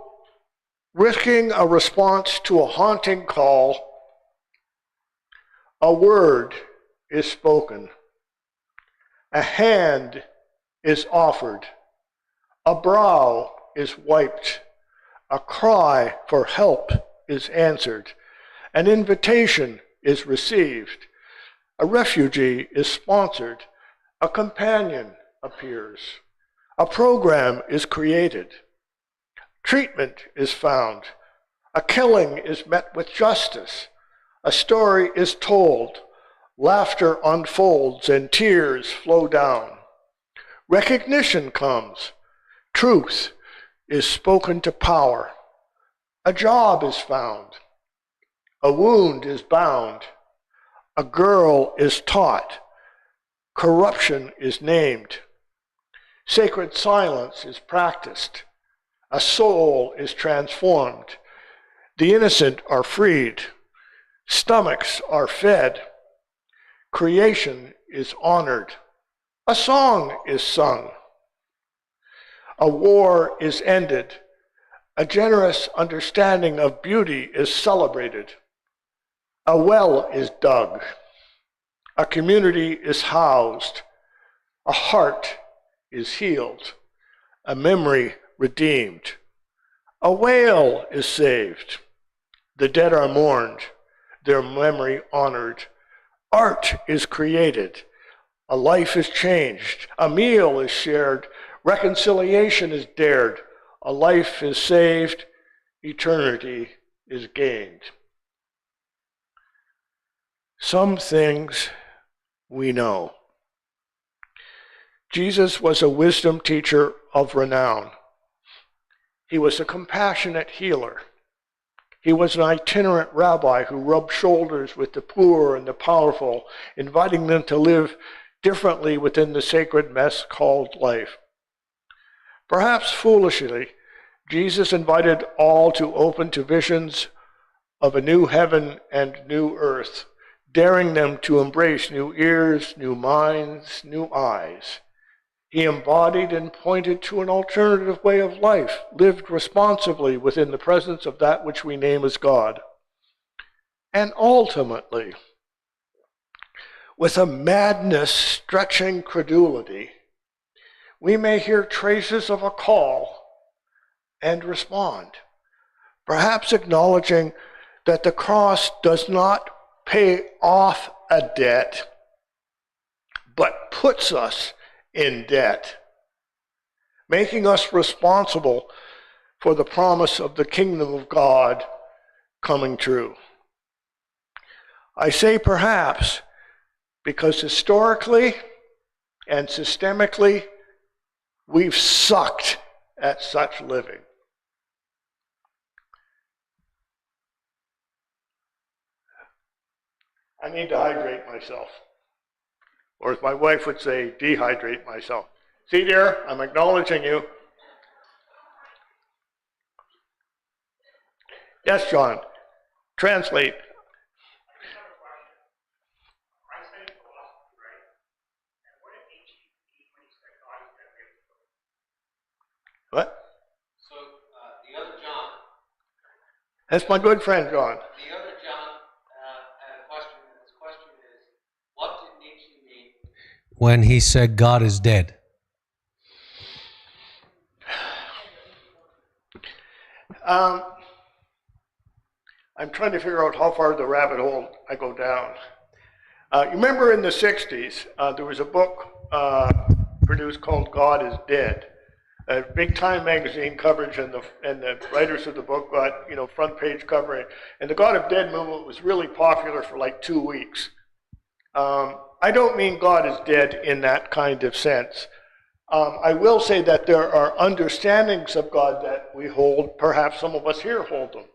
Speaker 3: risking a response to a haunting call, a word is spoken, a hand is offered, a brow is wiped, a cry for help is answered, an invitation is received, a refugee is sponsored, a companion appears, a program is created, treatment is found, a killing is met with justice, a story is told, laughter unfolds and tears flow down. Recognition comes, truth is spoken to power, a job is found, a wound is bound, a girl is taught, corruption is named, sacred silence is practiced, a soul is transformed, the innocent are freed, stomachs are fed, creation is honored, a song is sung, a war is ended, a generous understanding of beauty is celebrated, a well is dug, a community is housed, a heart is healed, a memory redeemed, a whale is saved, the dead are mourned, their memory honored, art is created, a life is changed, a meal is shared, reconciliation is dared, a life is saved, eternity is gained. Some things we know. Jesus was a wisdom teacher of renown. He was a compassionate healer. He was an itinerant rabbi who rubbed shoulders with the poor and the powerful, inviting them to live differently within the sacred mess called life. Perhaps foolishly, Jesus invited all to open to visions of a new heaven and new earth, daring them to embrace new ears, new minds, new eyes. He embodied and pointed to an alternative way of life, lived responsibly within the presence of that which we name as God. And ultimately, with a madness stretching credulity, we may hear traces of a call and respond, perhaps acknowledging that the cross does not pay off a debt, but puts us in debt. making us responsible for the promise of the kingdom of God coming true. I say perhaps because historically and systemically, we've sucked at such living. I need to hydrate myself. Or as my wife would say, dehydrate myself. See, dear, I'm acknowledging you. Yes, John. Translate. What?
Speaker 4: So the other John.
Speaker 3: That's my good friend, John.
Speaker 4: The other John had a question, and his question is, what did Nietzsche mean when he said God is dead?
Speaker 3: I'm trying to figure out how far the rabbit hole I go down. You remember in the 60s, there was a book produced called God is Dead. A big Time magazine coverage, and the writers of the book got, front page covering. And the God of Dead movement was really popular for like 2 weeks. I don't mean God is dead in that kind of sense. I will say that there are understandings of God that we hold, perhaps some of us here hold them,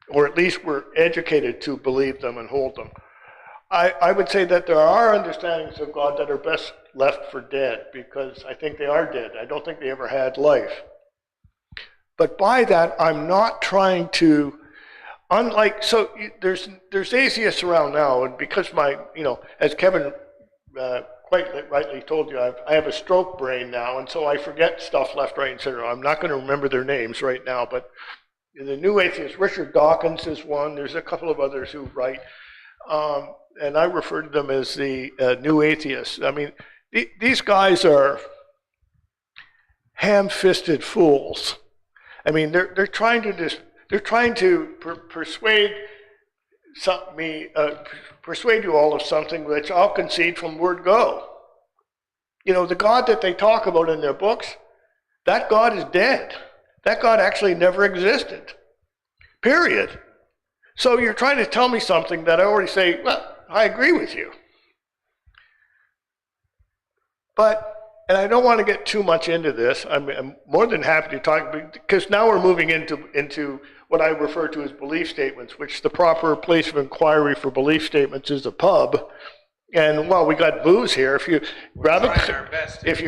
Speaker 3: or at least we're educated to believe them and hold them. I would say that there are understandings of God that are best left for dead, because I think they are dead. I don't think they ever had life. But by that, I'm not trying to, there's atheists around now, and because as Kevin quite rightly told you, I have a stroke brain now, and so I forget stuff left, right, and center. I'm not going to remember their names right now, but the new atheists, Richard Dawkins is one. There's a couple of others who write. And I refer to them as the new atheists. I mean, these guys are ham-fisted fools. I mean, they're trying to persuade you all of something which I'll concede from word go. The God that they talk about in their books, that God is dead. That God actually never existed. Period. So you're trying to tell me something that I already say, well, I agree with you. And I don't want to get too much into this. I'm more than happy to talk, because now we're moving into what I refer to as belief statements, which the proper place of inquiry for belief statements is a pub. And well, we got booze here. If you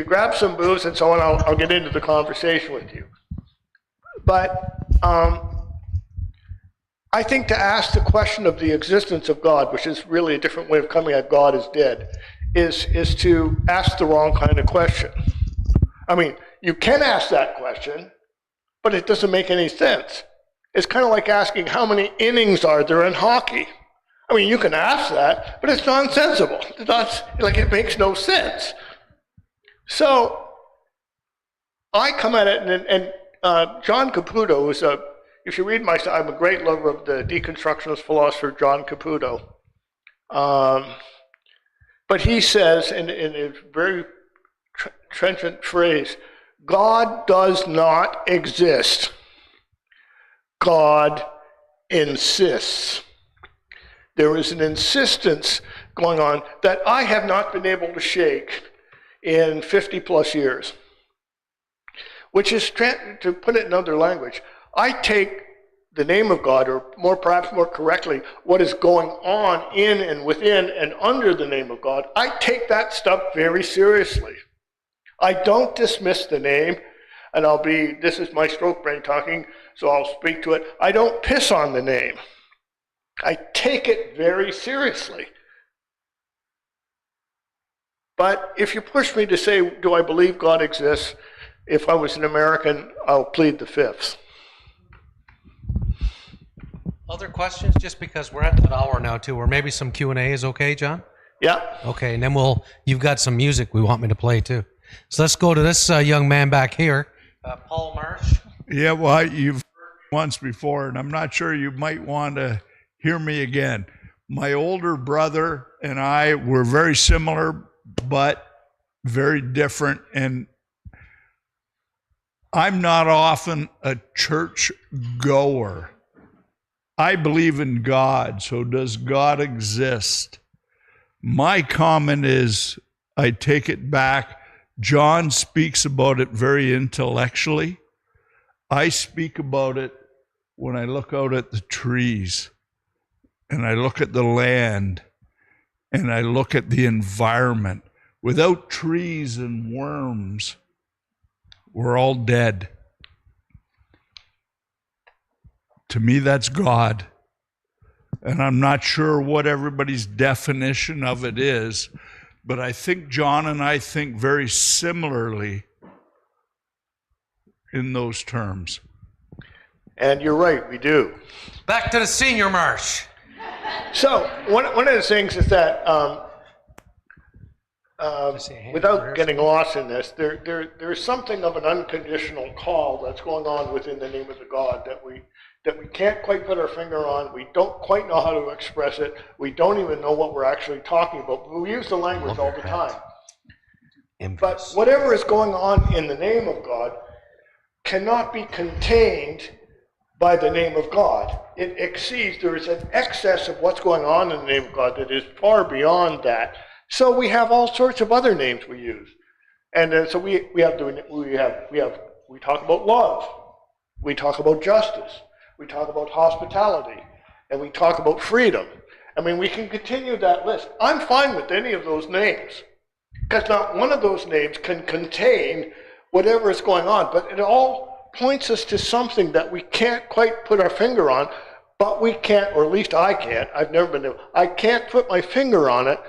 Speaker 3: grab some booze and so on, I'll get into the conversation with you. But I think to ask the question of the existence of God, which is really a different way of coming at God is dead, is to ask the wrong kind of question. I mean, you can ask that question, but it doesn't make any sense. It's kind of like asking how many innings are there in hockey. I mean, you can ask that, but it's nonsensical. It makes no sense. So I come at it, and John Caputo is you should read I'm a great lover of the deconstructionist philosopher John Caputo. But he says in a very trenchant phrase, God does not exist. God insists. There is an insistence going on that I have not been able to shake in 50 plus years. Which is, to put it in other language, I take the name of God, or perhaps more correctly, what is going on in and within and under the name of God, I take that stuff very seriously. I don't dismiss the name, and this is my stroke brain talking, so I'll speak to it. I don't piss on the name. I take it very seriously. But if you push me to say, do I believe God exists? If I was an American, I'll plead the fifth.
Speaker 4: Other questions? Just because we're at that hour now too, or maybe some Q&A is okay, John?
Speaker 3: Yeah.
Speaker 4: Okay, and then you've got some music we want me to play too. So let's go to this young man back here, Paul Marsh.
Speaker 6: Yeah, well, you've heard me once before, and I'm not sure you might want to hear me again. My older brother and I were very similar, but very different. And I'm not often a church goer. I believe in God, so does God exist? My comment is, I take it back. John speaks about it very intellectually. I speak about it when I look out at the trees and I look at the land and I look at the environment. Without trees and worms, we're all dead. To me, that's God. And I'm not sure what everybody's definition of it is, but I think John and I think very similarly in those terms.
Speaker 3: And you're right, we do.
Speaker 4: Back to the senior marsh.
Speaker 3: So one of the things is that without getting lost in this, there's something of an unconditional call that's going on within the name of the God that we can't quite put our finger on. We don't quite know how to express it. We don't even know what we're actually talking about. But we use the language all the time. But whatever is going on in the name of God cannot be contained by the name of God. It exceeds, there is an excess of what's going on in the name of God that is far beyond that. So we have all sorts of other names we use. And so we talk about love. We talk about justice. We talk about hospitality. And we talk about freedom. I mean, we can continue that list. I'm fine with any of those names, because not one of those names can contain whatever is going on, but it all points us to something that we can't quite put our finger on, but we can't, or at least I can't. I've never been able, I can't put my finger on it,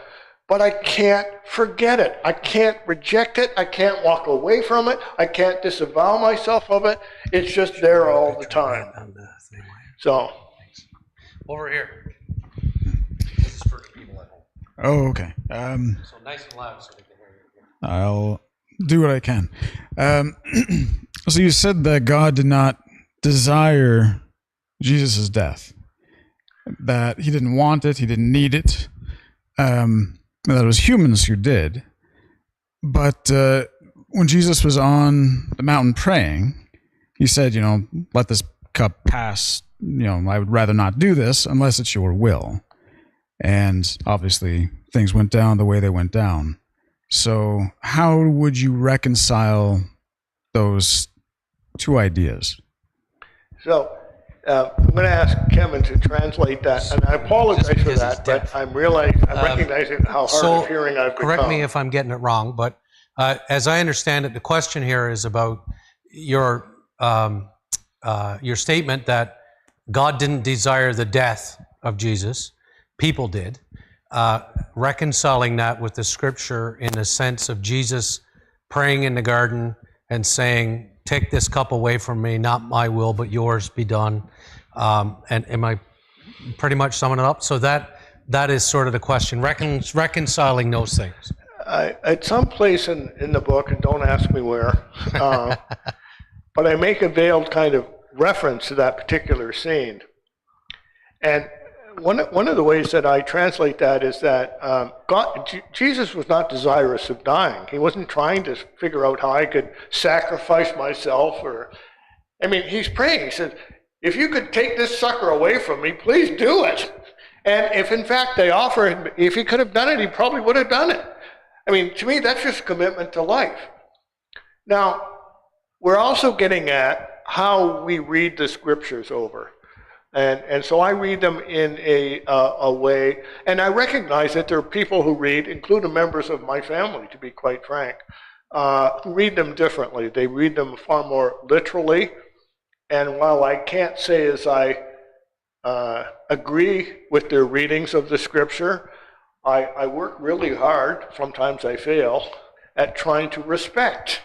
Speaker 3: but I can't forget it. I can't reject it. I can't walk away from it. I can't disavow myself of it. It's just there all the time. So,
Speaker 4: over here. This is for the people at home.
Speaker 5: Oh, okay.
Speaker 4: So nice and loud so they can hear you.
Speaker 5: I'll do what I can. So you said that God did not desire Jesus' death, that he didn't want it, he didn't need it, that it was humans who did. But when Jesus was on the mountain praying, he said, let this cup pass. I would rather not do this unless it's your will. And obviously things went down the way they went down. So how would you reconcile those two ideas?
Speaker 3: So I'm going to ask Kevin to translate that, and I apologize for that, but I'm recognizing how hard of hearing I've become.
Speaker 4: Correct me if I'm getting it wrong, but as I understand it, the question here is about your statement that God didn't desire the death of Jesus, people did. Reconciling that with the scripture in the sense of Jesus praying in the garden and saying, take this cup away from me, not my will, but yours be done. And am I pretty much summing it up? So that is sort of the question, reconciling those things.
Speaker 3: At some place in the book, and don't ask me where, but I make a veiled kind of reference to that particular scene. And one of the ways that I translate that is that Jesus was not desirous of dying. He wasn't trying to figure out how I could sacrifice myself, he's praying. He said, if you could take this sucker away from me, please do it. And if in fact they offered, if he could have done it, he probably would have done it. To me, that's just commitment to life. Now, we're also getting at how we read the scriptures over. And so I read them in a way, and I recognize that there are people who read, including members of my family, to be quite frank, who read them differently. They read them far more literally, and while I can't say as I agree with their readings of the scripture, I work really hard, sometimes I fail, at trying to respect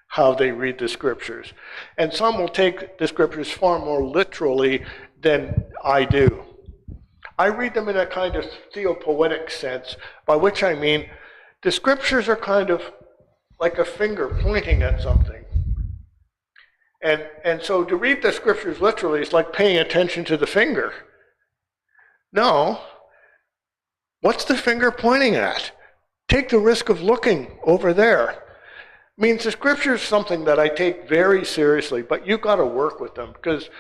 Speaker 3: how they read the scriptures. And some will take the scriptures far more literally than I do. I read them in a kind of theopoetic sense, by which I mean the scriptures are kind of like a finger pointing at something. And so to read the scriptures literally is like paying attention to the finger. No. What's the finger pointing at? Take the risk of looking over there. means the scripture is something that I take very seriously, but you've got to work with them because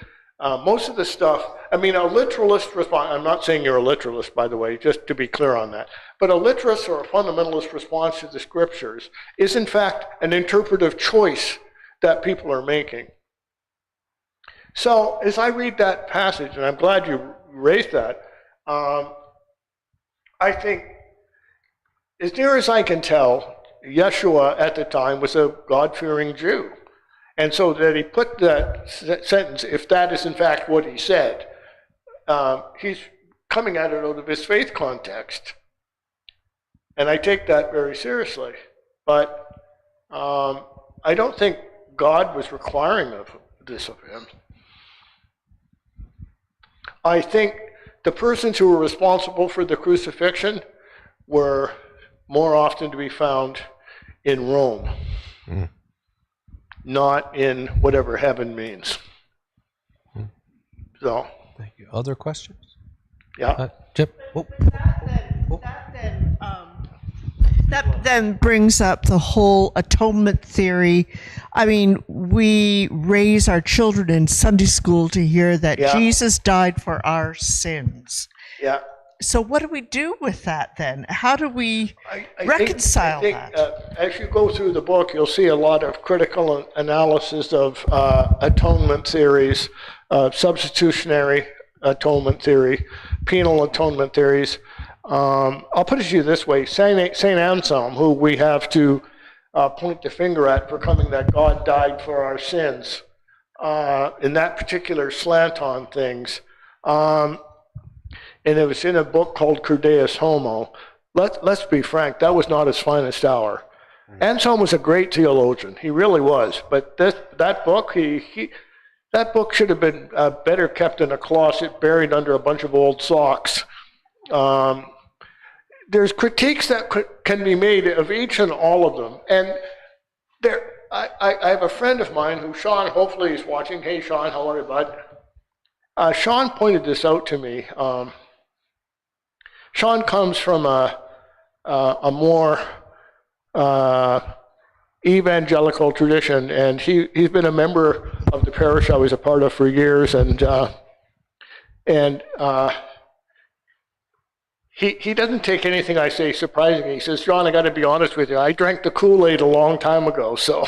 Speaker 3: most of the stuff, I mean, a literalist response, I'm not saying you're a literalist, by the way, just to be clear on that, but a literalist or a fundamentalist response to the scriptures is in fact an interpretive choice that people are making. So as I read that passage, and I'm glad you raised that, I think, as near as I can tell, Yeshua at the time was a God-fearing Jew. And so that he put that sentence, if that is in fact what he said, he's coming at it out of his faith context. And I take that very seriously. But I don't think God was requiring of this of him. I think the persons who were responsible for the crucifixion were more often to be found in Rome, not in whatever heaven means. So,
Speaker 4: Thank you. Other questions?
Speaker 3: yeah.
Speaker 4: Chip?
Speaker 7: That then brings up the whole atonement theory. I mean, we raise our children in Sunday school to hear that
Speaker 3: Yeah.
Speaker 7: Jesus died for our sins.
Speaker 3: Yeah.
Speaker 7: So what do we do with that then? How do we
Speaker 3: I
Speaker 7: reconcile
Speaker 3: think,
Speaker 7: that?
Speaker 3: as you go through the book, you'll see a lot of critical analysis of atonement theories, substitutionary atonement theory, penal atonement theories. I'll put it to you this way. St Anselm, who we have to point the finger at for coming that God died for our sins, in that particular slant on things, and it was in a book called Crudeus Homo. Let's be frank, that was not his finest hour. Anselm was a great theologian, he really was. But that book, that book should have been better kept in a closet, buried under a bunch of old socks. There's critiques that can be made of each and all of them. And I have a friend of mine who, Sean, hopefully he's watching. Hey, Sean, how are you, bud? Sean pointed this out to me. Sean comes from a more evangelical tradition, and he's been a member of the parish I was a part of for years, and he doesn't take anything I say surprisingly. He says, John, I got to be honest with you, I drank the Kool-Aid a long time ago, so.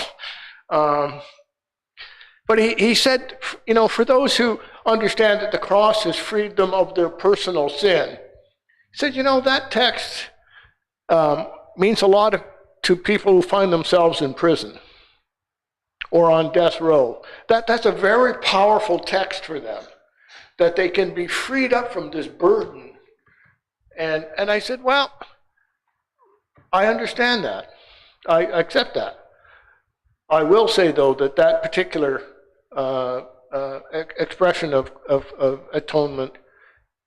Speaker 3: But he said, you know, for those who understand that the cross has freed them of their personal sin, he said, you know, that text means a lot to people who find themselves in prison or on death row. That's a very powerful text for them, that they can be freed up from this burden. And I said, well, I understand that. I accept that. I will say, though, that particular expression of atonement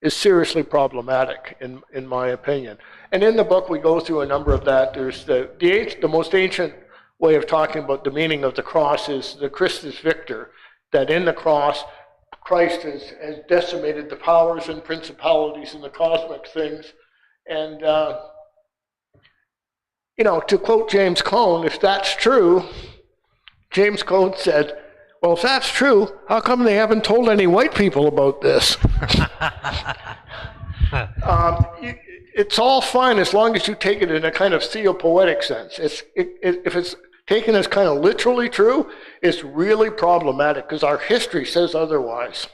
Speaker 3: is seriously problematic, in my opinion. And in the book, we go through a number of that. There's the most ancient way of talking about the meaning of the cross is the Christus Victor, that in the cross, Christ has decimated the powers and principalities and the cosmic things. And, you know, to quote James Cone, if that's true, James Cone said, well, if that's true, how come they haven't told any white people about this? It's all fine as long as you take it in a kind of theopoetic sense. If it's taken as kind of literally true, it's really problematic because our history says otherwise.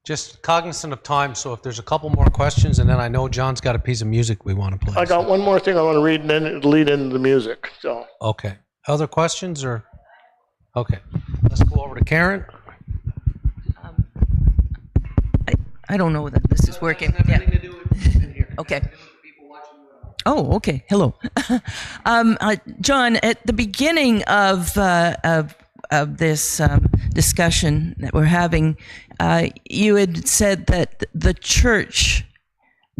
Speaker 4: Just cognizant of time, so if there's a couple more questions, and then I know John's got a piece of music we want to play.
Speaker 3: I got one more thing I want to read, and then it'll lead into the music. So.
Speaker 4: Okay. Other questions, or? Okay. Let's go over to Karen.
Speaker 8: I don't know that this is working. Yeah. Okay. Oh, okay. Hello, John. At the beginning of this discussion that we're having, you had said that the church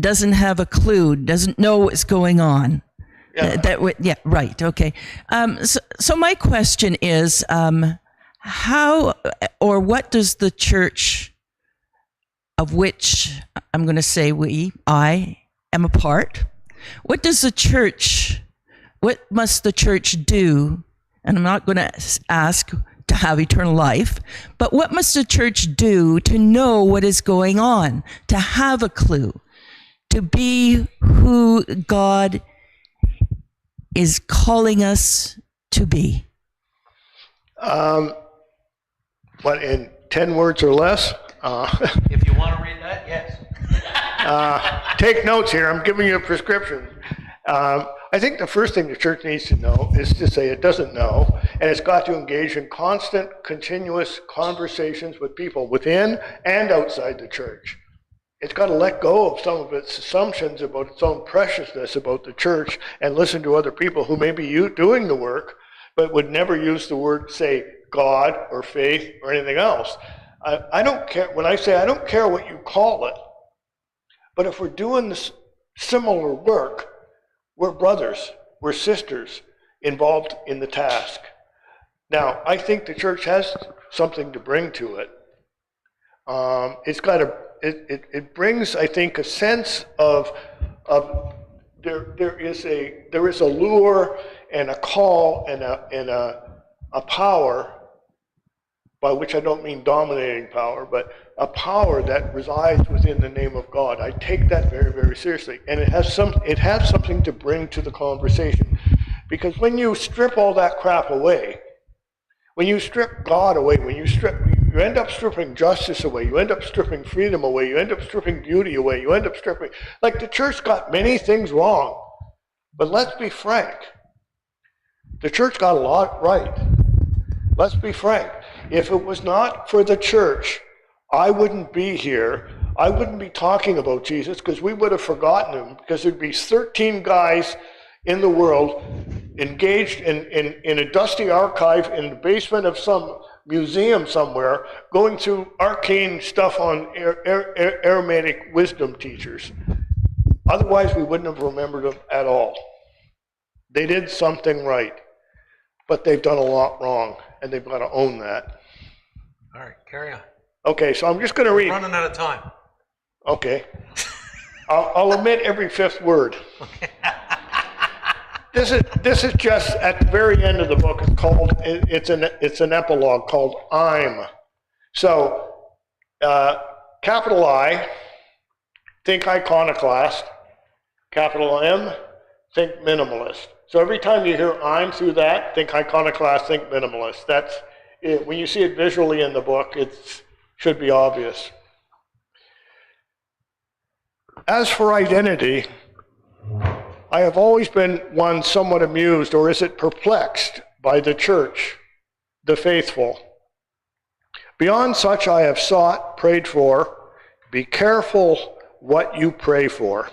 Speaker 8: doesn't have a clue, doesn't know what's going on. Yeah. Right. Okay. So my question is, how or what does the church, of which I'm going to say I am a part, what does the church what must the church do? And I'm not going to ask to have eternal life, but what must the church do to know what is going on, to have a clue, to be who God is calling us to be?
Speaker 3: What, in 10 words or less?
Speaker 1: If you want to read that, yes.
Speaker 3: Take notes here. I'm giving you a prescription. I think the first thing the church needs to know is to say it doesn't know, and it's got to engage in constant, continuous conversations with people within and outside the church. It's got to let go of some of its assumptions about its own preciousness about the church and listen to other people who may be doing the work, but would never use the word, say, God or faith or anything else. I don't care, when I say I don't care what you call it, but if we're doing this similar work, we're brothers, we're sisters involved in the task. Now, I think the church has something to bring to it. It brings, I think, a sense of there is a lure and a call and a power, by which I don't mean dominating power, but a power that resides within the name of God. I take that very, very seriously, and it has something to bring to the conversation, because when you strip all that crap away, when you strip God away, you end up stripping justice away, you end up stripping freedom away, you end up stripping beauty away, you end up stripping, like the church got many things wrong, but let's be frank, the church got a lot right. Let's be frank. If it was not for the church, I wouldn't be here. I wouldn't be talking about Jesus, because we would have forgotten him, because there'd be 13 guys in the world engaged in a dusty archive in the basement of some museum somewhere, going through arcane stuff on Aramaic wisdom teachers. Otherwise, we wouldn't have remembered them at all. They did something right, but they've done a lot wrong, and they've got to own that.
Speaker 1: All right, carry on.
Speaker 3: Okay, so I'm just going to read.
Speaker 1: Running out of time.
Speaker 3: Okay. I'll omit every fifth word. This is just at the very end of the book. It's an epilogue called I'm. So, capital I, think iconoclast. Capital M, think minimalist. So every time you hear I'm through that, think iconoclast, think minimalist. That's it. When you see it visually in the book, it should be obvious. As for identity, I have always been one somewhat amused, or is it perplexed, by the church, the faithful. Beyond such I have sought, prayed for, be careful what you pray for.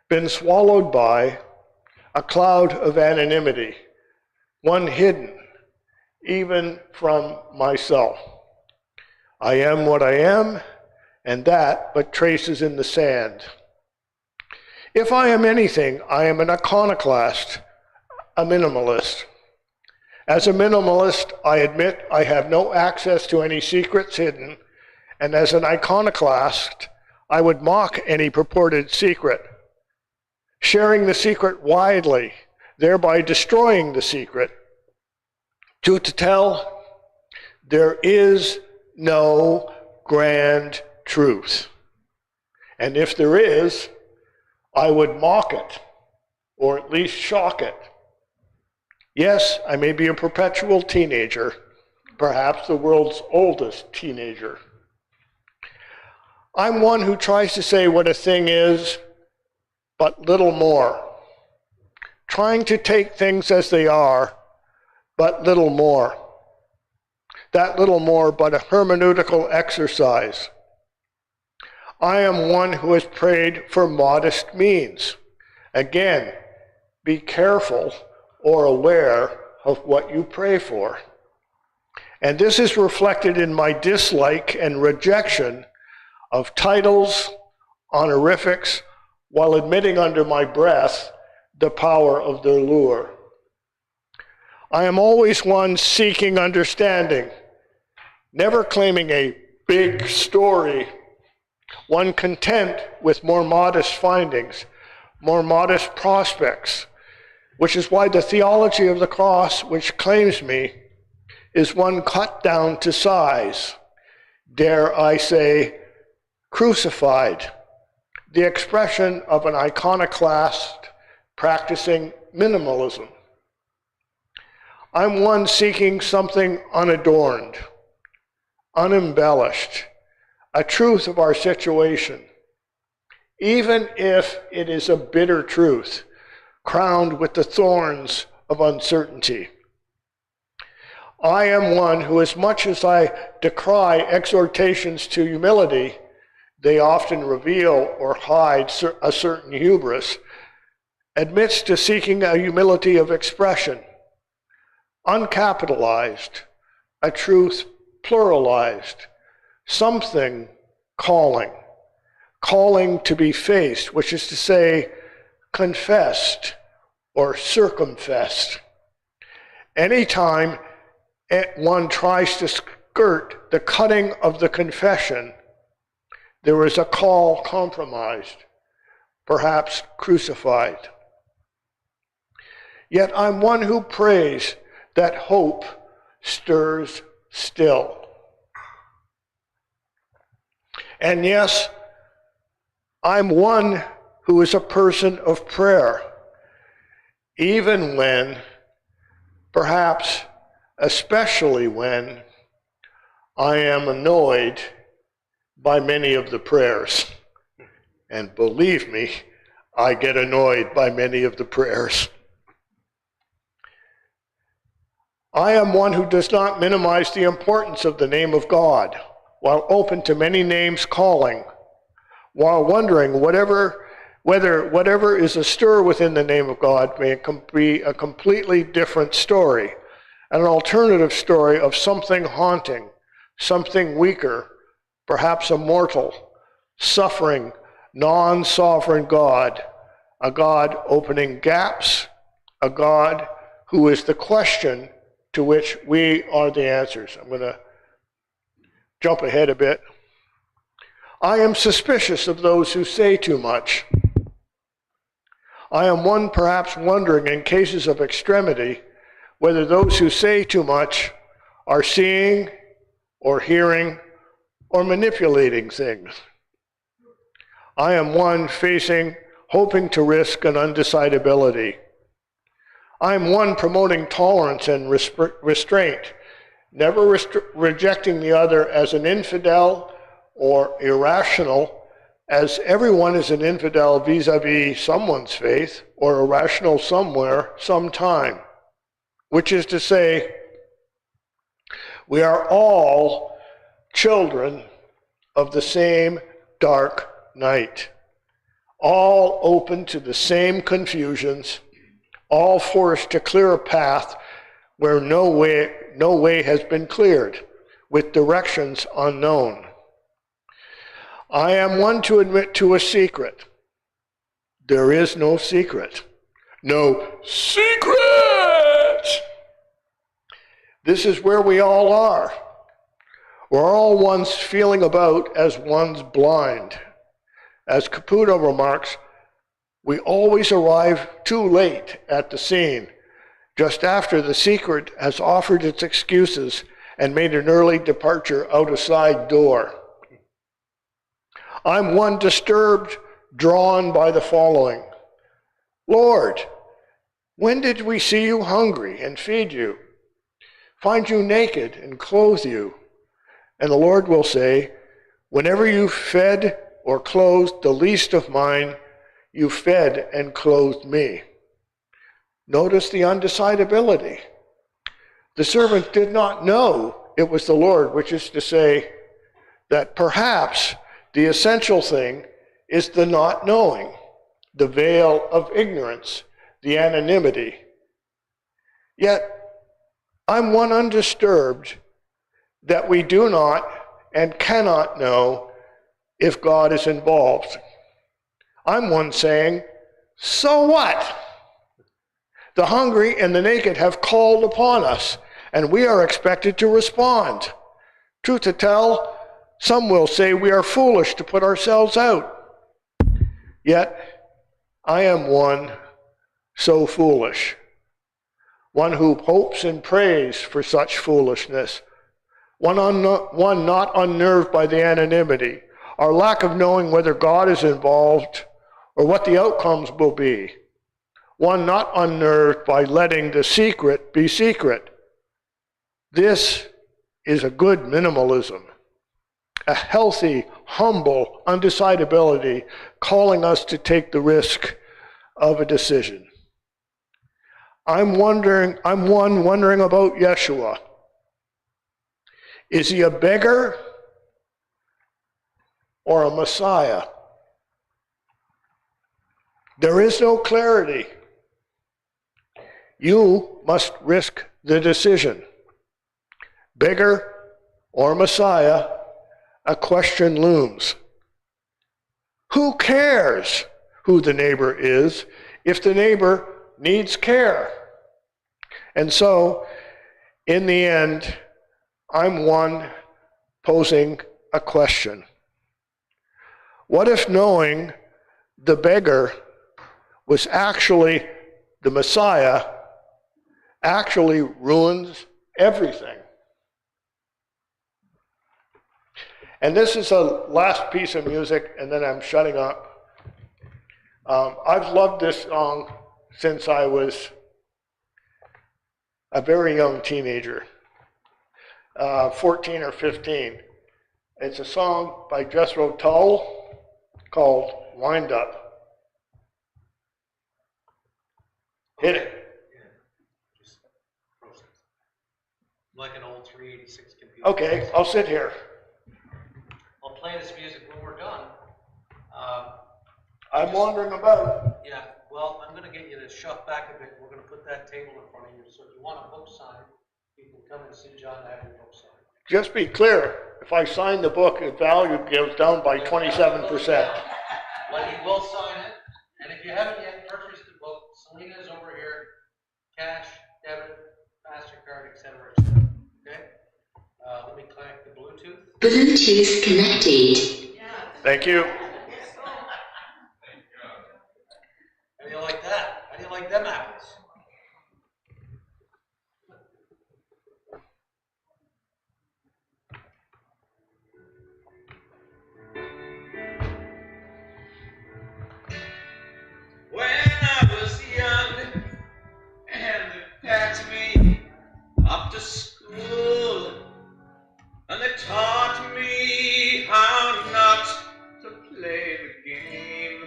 Speaker 3: Been swallowed by a cloud of anonymity, one hidden even from myself. I am what I am, and that but traces in the sand. If I am anything, I am an iconoclast, a minimalist. As a minimalist, I admit I have no access to any secrets hidden, and as an iconoclast, I would mock any purported secret, sharing the secret widely, thereby destroying the secret. To tell, there is no grand truth. And if there is, I would mock it, or at least shock it. Yes, I may be a perpetual teenager, perhaps the world's oldest teenager. I'm one who tries to say what a thing is, but little more. Trying to take things as they are, but little more. That little more but a hermeneutical exercise. I am one who has prayed for modest means. Again, be careful or aware of what you pray for. And this is reflected in my dislike and rejection of titles, honorifics, while admitting under my breath the power of their lure. I am always one seeking understanding, never claiming a big story, one content with more modest findings, more modest prospects, which is why the theology of the cross, which claims me, is one cut down to size, dare I say, crucified, the expression of an iconoclast practicing minimalism. I'm one seeking something unadorned, unembellished, a truth of our situation, even if it is a bitter truth, crowned with the thorns of uncertainty. I am one who, as much as I decry exhortations to humility, they often reveal or hide a certain hubris, admits to seeking a humility of expression, uncapitalized, a truth pluralized, something calling to be faced, which is to say, confessed or circumfessed. Anytime one tries to skirt the cutting of the confession, there is a call compromised, perhaps crucified. Yet I'm one who prays that hope stirs still. And yes, I'm one who is a person of prayer, even when, perhaps especially when, I am annoyed by many of the prayers. And believe me, I get annoyed by many of the prayers. I am one who does not minimize the importance of the name of God, while open to many names calling, while wondering whether whatever is astir within the name of God may be a completely different story, an alternative story of something haunting, something weaker, perhaps a mortal, suffering, non-sovereign God, a God opening gaps, a God who is the question to which we are the answers. I'm going to jump ahead a bit. I am suspicious of those who say too much. I am one perhaps wondering in cases of extremity whether those who say too much are seeing or hearing or manipulating things. I am one hoping to risk an undecidability. I am one promoting tolerance and restraint, never rejecting the other as an infidel or irrational, as everyone is an infidel vis-a-vis someone's faith, or irrational somewhere, sometime, which is to say, we are all children of the same dark night, all open to the same confusions, all forced to clear a path where no way has been cleared, with directions unknown. I am one to admit to a secret. There is no secret. No secret! This is where we all are. We're all one's feeling about as one's blind. As Caputo remarks, we always arrive too late at the scene, just after the secret has offered its excuses and made an early departure out a side door. I'm one disturbed, drawn by the following. Lord, when did we see you hungry and feed you, find you naked and clothe you? And the Lord will say, whenever you fed or clothed the least of mine, you fed and clothed me. Notice the undecidability. The servant did not know it was the Lord, which is to say that perhaps the essential thing is the not knowing, the veil of ignorance, the anonymity. Yet, I'm one undisturbed that we do not and cannot know if God is involved. I'm one saying, so what? The hungry and the naked have called upon us, and we are expected to respond. Truth to tell, some will say we are foolish to put ourselves out. Yet, I am one so foolish? One who hopes and prays for such foolishness. One not unnerved by the anonymity, our lack of knowing whether God is involved or what the outcomes will be. One not unnerved by letting the secret be secret. This is a good minimalism, a healthy, humble undecidability calling us to take the risk of a decision. I'm wondering about Yeshua. Is he a beggar or a Messiah? There is no clarity. You must risk the decision. Beggar or Messiah, a question looms. Who cares who the neighbor is if the neighbor needs care? And so, in the end, I'm one posing a question. What if knowing the beggar was actually the Messiah actually ruins everything? And this is a last piece of music, and then I'm shutting up. I've loved this song since I was a very young teenager, 14 or 15. It's a song by Jethro Tull called Wind Up. Hit it.
Speaker 1: Like an old 386 computer.
Speaker 3: Okay, I'll sit here.
Speaker 1: I'll play this music when we're done.
Speaker 3: I'm wandering about.
Speaker 1: Yeah, well, I'm going to get you to shove back a bit. We're going to put that table in front of you. So if you want a book signed, you can come and see John and have your book signed.
Speaker 3: Just be clear, if I sign the book, the value goes down by 27%.
Speaker 1: But he will sign it. And if you haven't yet purchased the book, Selena's over here. Cash, debit, MasterCard, etc. Okay? Let me connect the Bluetooth.
Speaker 9: Bluetooth connected.
Speaker 3: Thank you.
Speaker 1: How do you like that? How do you like them apples?
Speaker 10: When I was young and they packed me up to school and they taught me how not to play the game,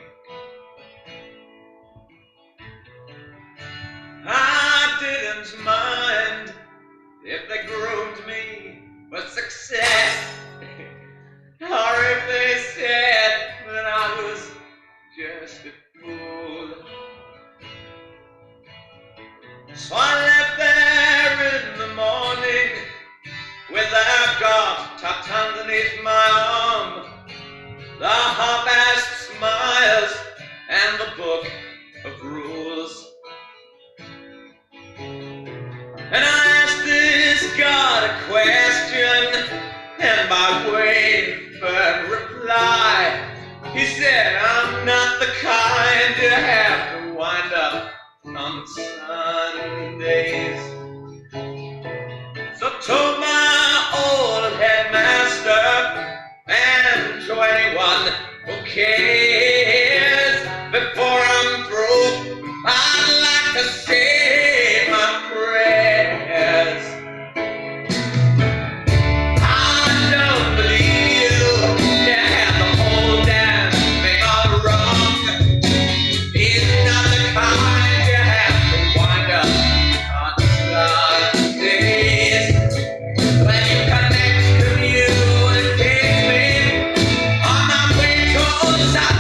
Speaker 10: I didn't mind if they groomed me for success or if they said that I was just a fool. So I left there in the morning with that God tucked underneath my arm, the half-assed smiles and the book of rules. And I asked this God a question, and by way of a reply, he said, I'm not the kind you have to wind up on Sundays. So to my old headmaster and to anyone who cares, before I'm through, I'd like to say my prayers. I don't believe you have the whole damn thing all wrong. It's not the kind you have to wind up on Sundays. When you connect to you and take me on my way to South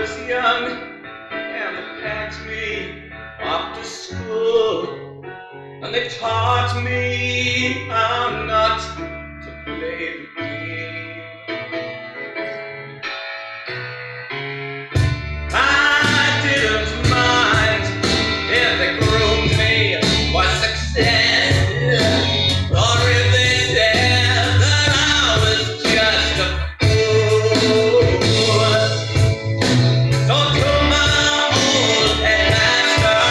Speaker 10: was young and they packed me off to school, and they taught me how not to play the game. I didn't mind if they groomed me for success, or if they said that I was just a fool. So to my old headmaster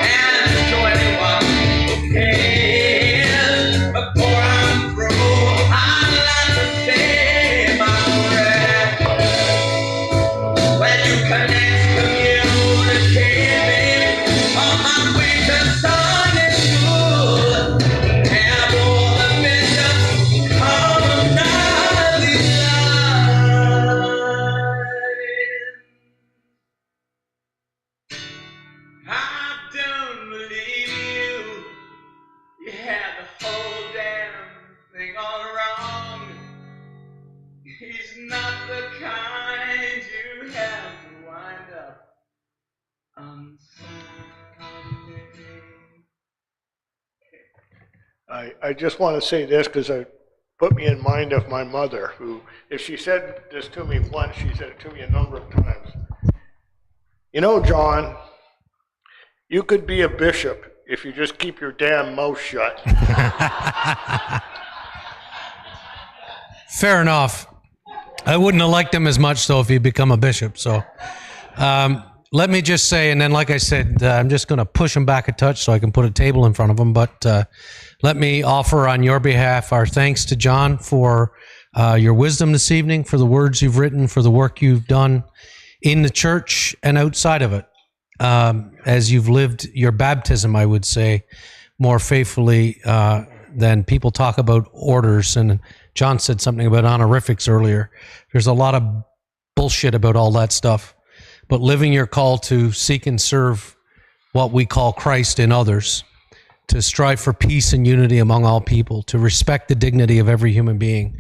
Speaker 10: and to anyone who cares, before I'm through, I'd like to say my prayers. When you connect, communicate me on my way to Sunday school, and all the bishops harmonize these lines. I don't believe you. You had the whole damn thing all wrong. He's not the kind you have to wind up on Sunday.
Speaker 3: I just want to say this because it put me in mind of my mother, who, if she said this to me once, she said it to me a number of times. You know, John, you could be a bishop if you just keep your damn mouth shut.
Speaker 4: Fair enough. I wouldn't have liked him as much, though, if he'd become a bishop. So let me just say, and then, like I said, I'm just going to push him back a touch so I can put a table in front of him. But let me offer on your behalf our thanks to John for your wisdom this evening, for the words you've written, for the work you've done in the church and outside of it, as you've lived your baptism, I would say, more faithfully than people talk about orders. And John said something about honorifics earlier. There's a lot of bullshit about all that stuff. But living your call to seek and serve what we call Christ in others, to strive for peace and unity among all people, to respect the dignity of every human being,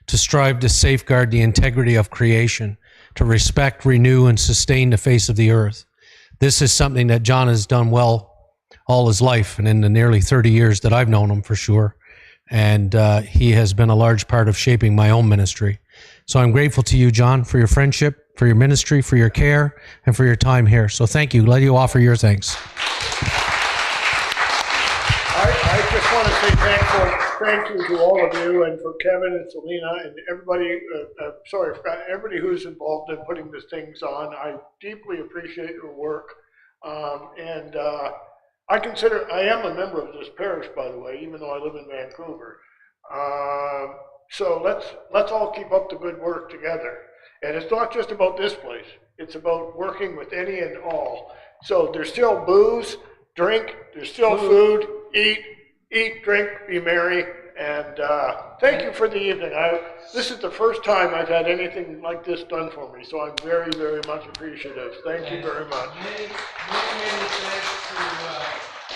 Speaker 4: to strive to safeguard the integrity of creation, to respect, renew, and sustain the face of the earth. This is something that John has done well all his life, and in the nearly 30 years that I've known him, for sure. And he has been a large part of shaping my own ministry. So I'm grateful to you, John, for your friendship, for your ministry, for your care, and for your time here. So thank you. Let you offer your thanks.
Speaker 3: I just want to say thank you to all of you, and for Kevin and Selena and everybody, sorry, I forgot everybody who's involved in putting these things on. I deeply appreciate your work. I consider, I am a member of this parish, by the way, even though I live in Vancouver. So let's all keep up the good work together. And it's not just about this place. It's about working with any and all. So there's still booze, drink, there's still food, eat, drink, be merry. And thank you for the evening. This is the first time I've had anything like this done for me, so I'm very, very much appreciative. Thank you very much.
Speaker 1: Many thanks to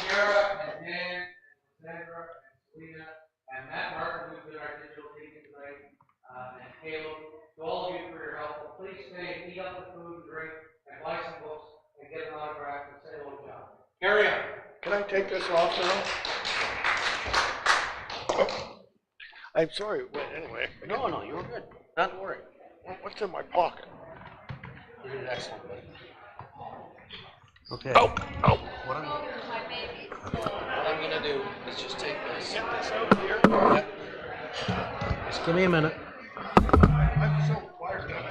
Speaker 1: Kara and Dan, and Sandra, and Selena, and Matt Martin, who's been our digital team tonight, and Caleb, to all of you for your help. Please stay, eat up the food, drink, and buy some books, and get an autograph, and say hello to John. Carry on.
Speaker 3: Can I take this off now? Oh, I'm sorry. Wait, anyway.
Speaker 1: No, you were good. Not to worry.
Speaker 3: What's in my pocket?
Speaker 1: You did excellent, buddy.
Speaker 3: Okay. Oh.
Speaker 1: What I'm gonna do is just take this.
Speaker 3: Get this out here.
Speaker 1: Yep. Just give me a minute.
Speaker 3: I'm so wired up.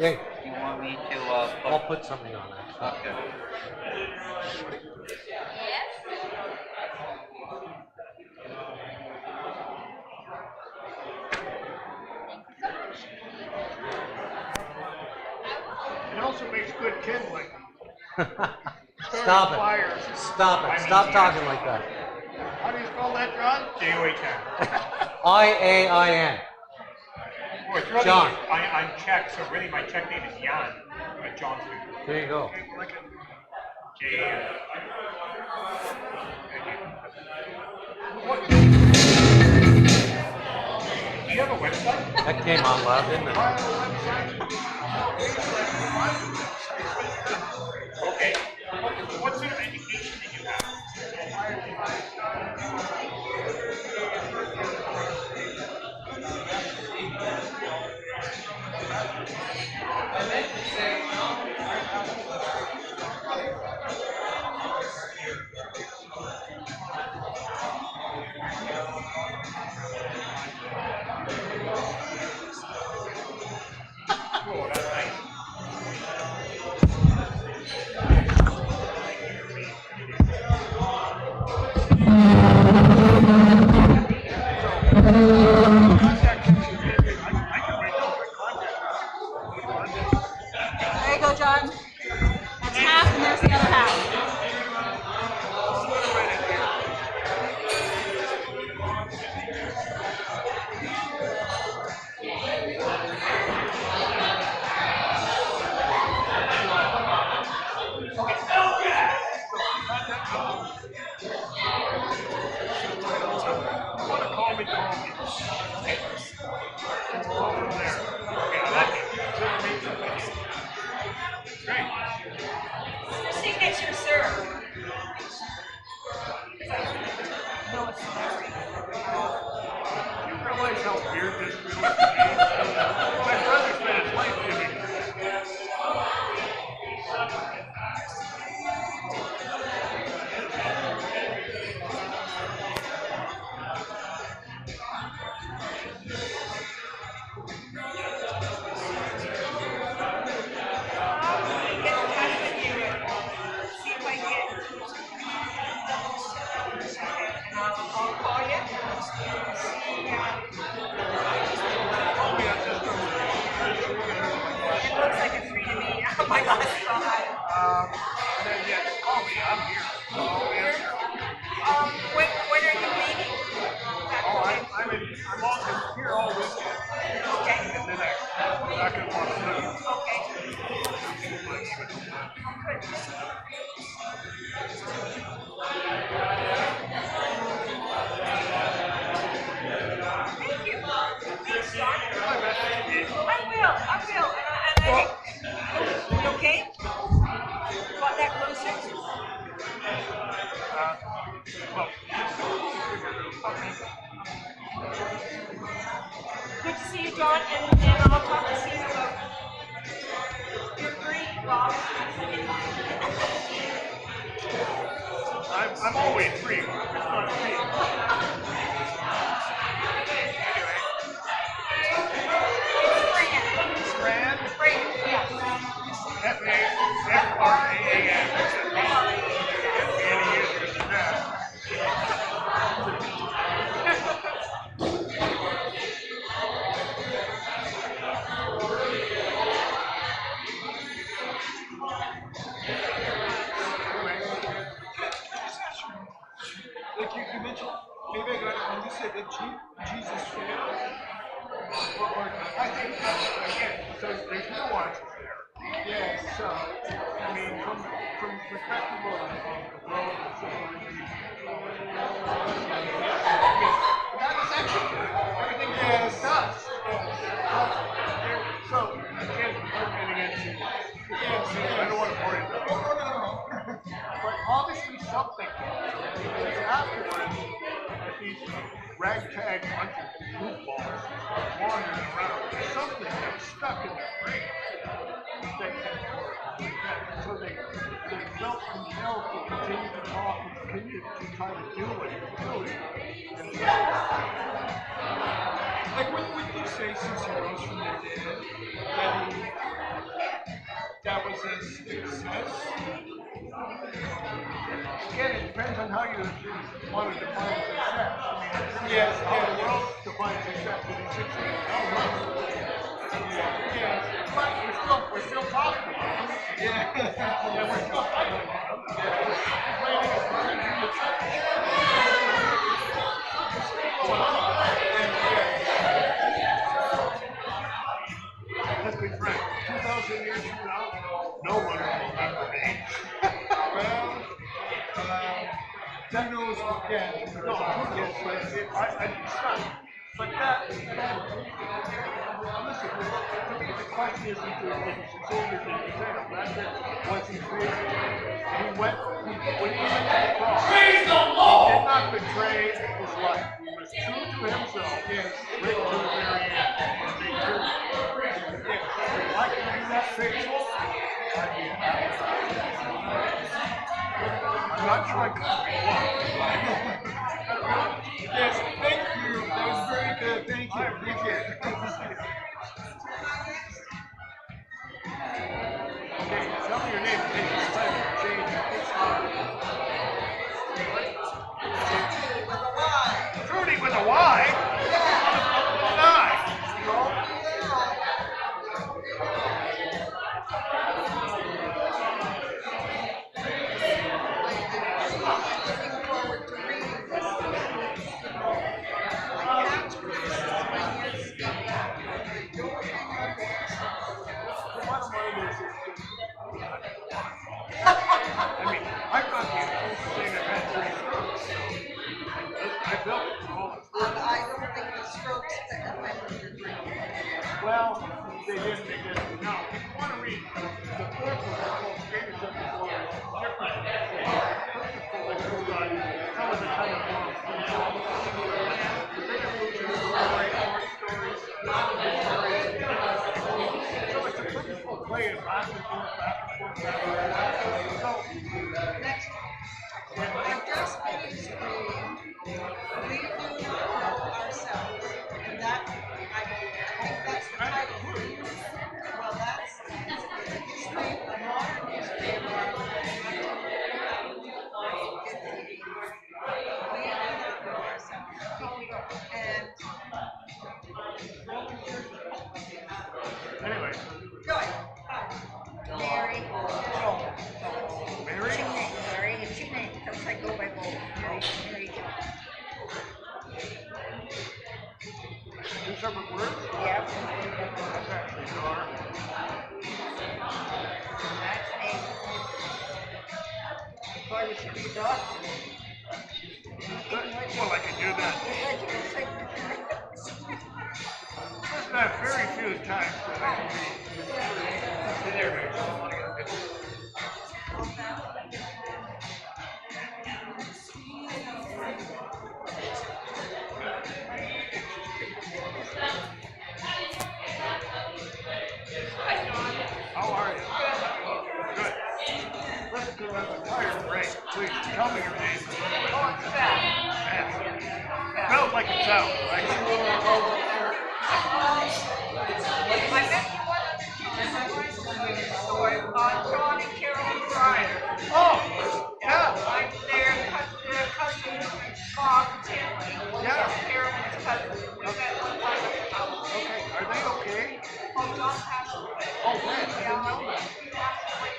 Speaker 4: Hey,
Speaker 11: You want me to
Speaker 4: I'll put something on that.
Speaker 11: Okay.
Speaker 3: It also makes good kindling.
Speaker 4: Stop it. Stop it. Stop talking like that.
Speaker 3: How do you spell that, John? J-O-H-N.
Speaker 4: I-A-I-N.
Speaker 12: Oh, it's really,
Speaker 4: John.
Speaker 12: I'm Czech, so really my Czech name is Jan, but John's good.
Speaker 4: There you go.
Speaker 12: J-A-N. Do you have a website?
Speaker 4: That came out loud, didn't it?
Speaker 12: Okay. What sort of education do you have? Oh, that's nice.
Speaker 13: There you go, John. That's half, and there's the other half. Your signature, sir. No, it's not.
Speaker 12: You realize how weird this feels to me? My brother spent his life giving I'm here all weekend. Okay. And then I'm back in Barcelona.
Speaker 13: Thank you. Thanks, John. I will. You okay? Got that closer? Good to see you, John, and I'll talk to Steve about your free, Bob.
Speaker 12: I'm always free. It's not free. Fran?
Speaker 13: Fran, yes.
Speaker 12: F-A-F-R-A-A-N. Any easier than that.
Speaker 14: Like you mentioned, maybe I got it when you said that Jesus failed. Or
Speaker 12: I think, again, so there's nuances there.
Speaker 14: yes, so I mean, from perspective of the world and civilization,
Speaker 12: That is excellent. Everything
Speaker 14: yes,
Speaker 12: does.
Speaker 14: so
Speaker 12: Again, we're getting into,
Speaker 14: yes,
Speaker 12: I don't want to bore you.
Speaker 14: no. But obviously something. Because afterwards, these ragtag bunch of goofballs wandering around, something got stuck in their brain. So they felt compelled to continue to talk and continue to try to do what they were doing. Like what would you say since he rose from the dead, that he success. Again, it depends on how you want to define success. I mean, yes, how the world defines success. Is it succeed? No, no. Yes, but we're still talking about it. Yeah. Yeah, we're still talking about it. Complaining is fine in the church. It's still going on. Let's be frank, 2,000 years from now, no one will remember me. Well, that knows what can. No, who knows, but it's not. But that, listen, to me the question isn't if he's sincere or sincere. That's it. Was he faithful? He went, when he went to the cross, praise the Lord! He did not betray his life. He was true to himself, yes, right to the very end. If I can be that faithful, I'd be happy. I'm not sure I could. Yes, thank you. That was very good. Thank you. I appreciate it. Good to see you. Okay, tell me your name. It's time to change it. Trudy with a Y? I mean, I'm not the only thing I've had 3 strokes. I built it from all the strokes. I don't think the strokes affected your drinking. Well, they didn't. No, if you want to read the fourth one, called Skaters of the Glory, different. Purposeful, like this guy, some of the kind of forms. The bigger picture is story, short stories, non-big stories. So it's a purposeful play of back and forth, back and forth, back and forth. So, next one. I'm just finished reading We Do Ourselves. And that, I think that's the title. Well, that's the history, a modern history of our We do not know ourselves. And anyway. Go ahead. Mary. Mary? Mary, it's your name. Because I go by both. Mary. Two separate words? Yep. That's actually Dar. That's Aidan. Why would you be Dar? Well, I can do that. Listen, I have very few times that I can be. There we go. I want to get a picture. How are you? Good. Listen to the tired break. Please tell me your name. Oh, it's Beth. Spelled like it sounds, right? I met you one other story on John and Carolyn Fryer. Oh, yeah. I'm their cousin, Bob Tinley. Yeah. Carolyn's cousin. We met one time at the house. Okay. Are they okay? Oh, John passed away. Oh, when? I didn't know that. He passed away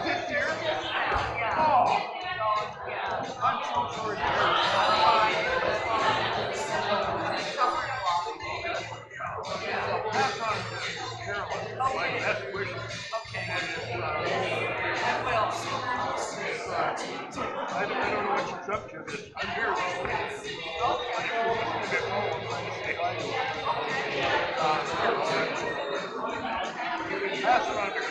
Speaker 14: this year. Yeah. Oh. Yeah. I'm so sorry to hear that. Pass on to Carolyn. My best wishes. Okay. And I will. I don't know what she's up to. I'm here all week. Okay. If you're listening a bit more, I'm going to say hi to her. You can pass it on to her.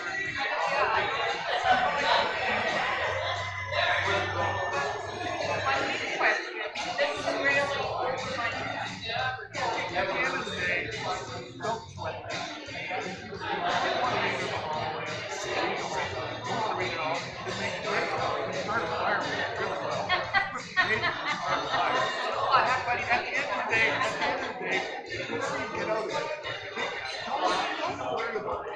Speaker 14: One big question. This is really funny. At the end of the day, don't sweat that. I want to read it all. I want to read it all. It makes great. Start a fire with it really well. Start a fire. But at the end of the day, whatever you get out of it, don't worry about it.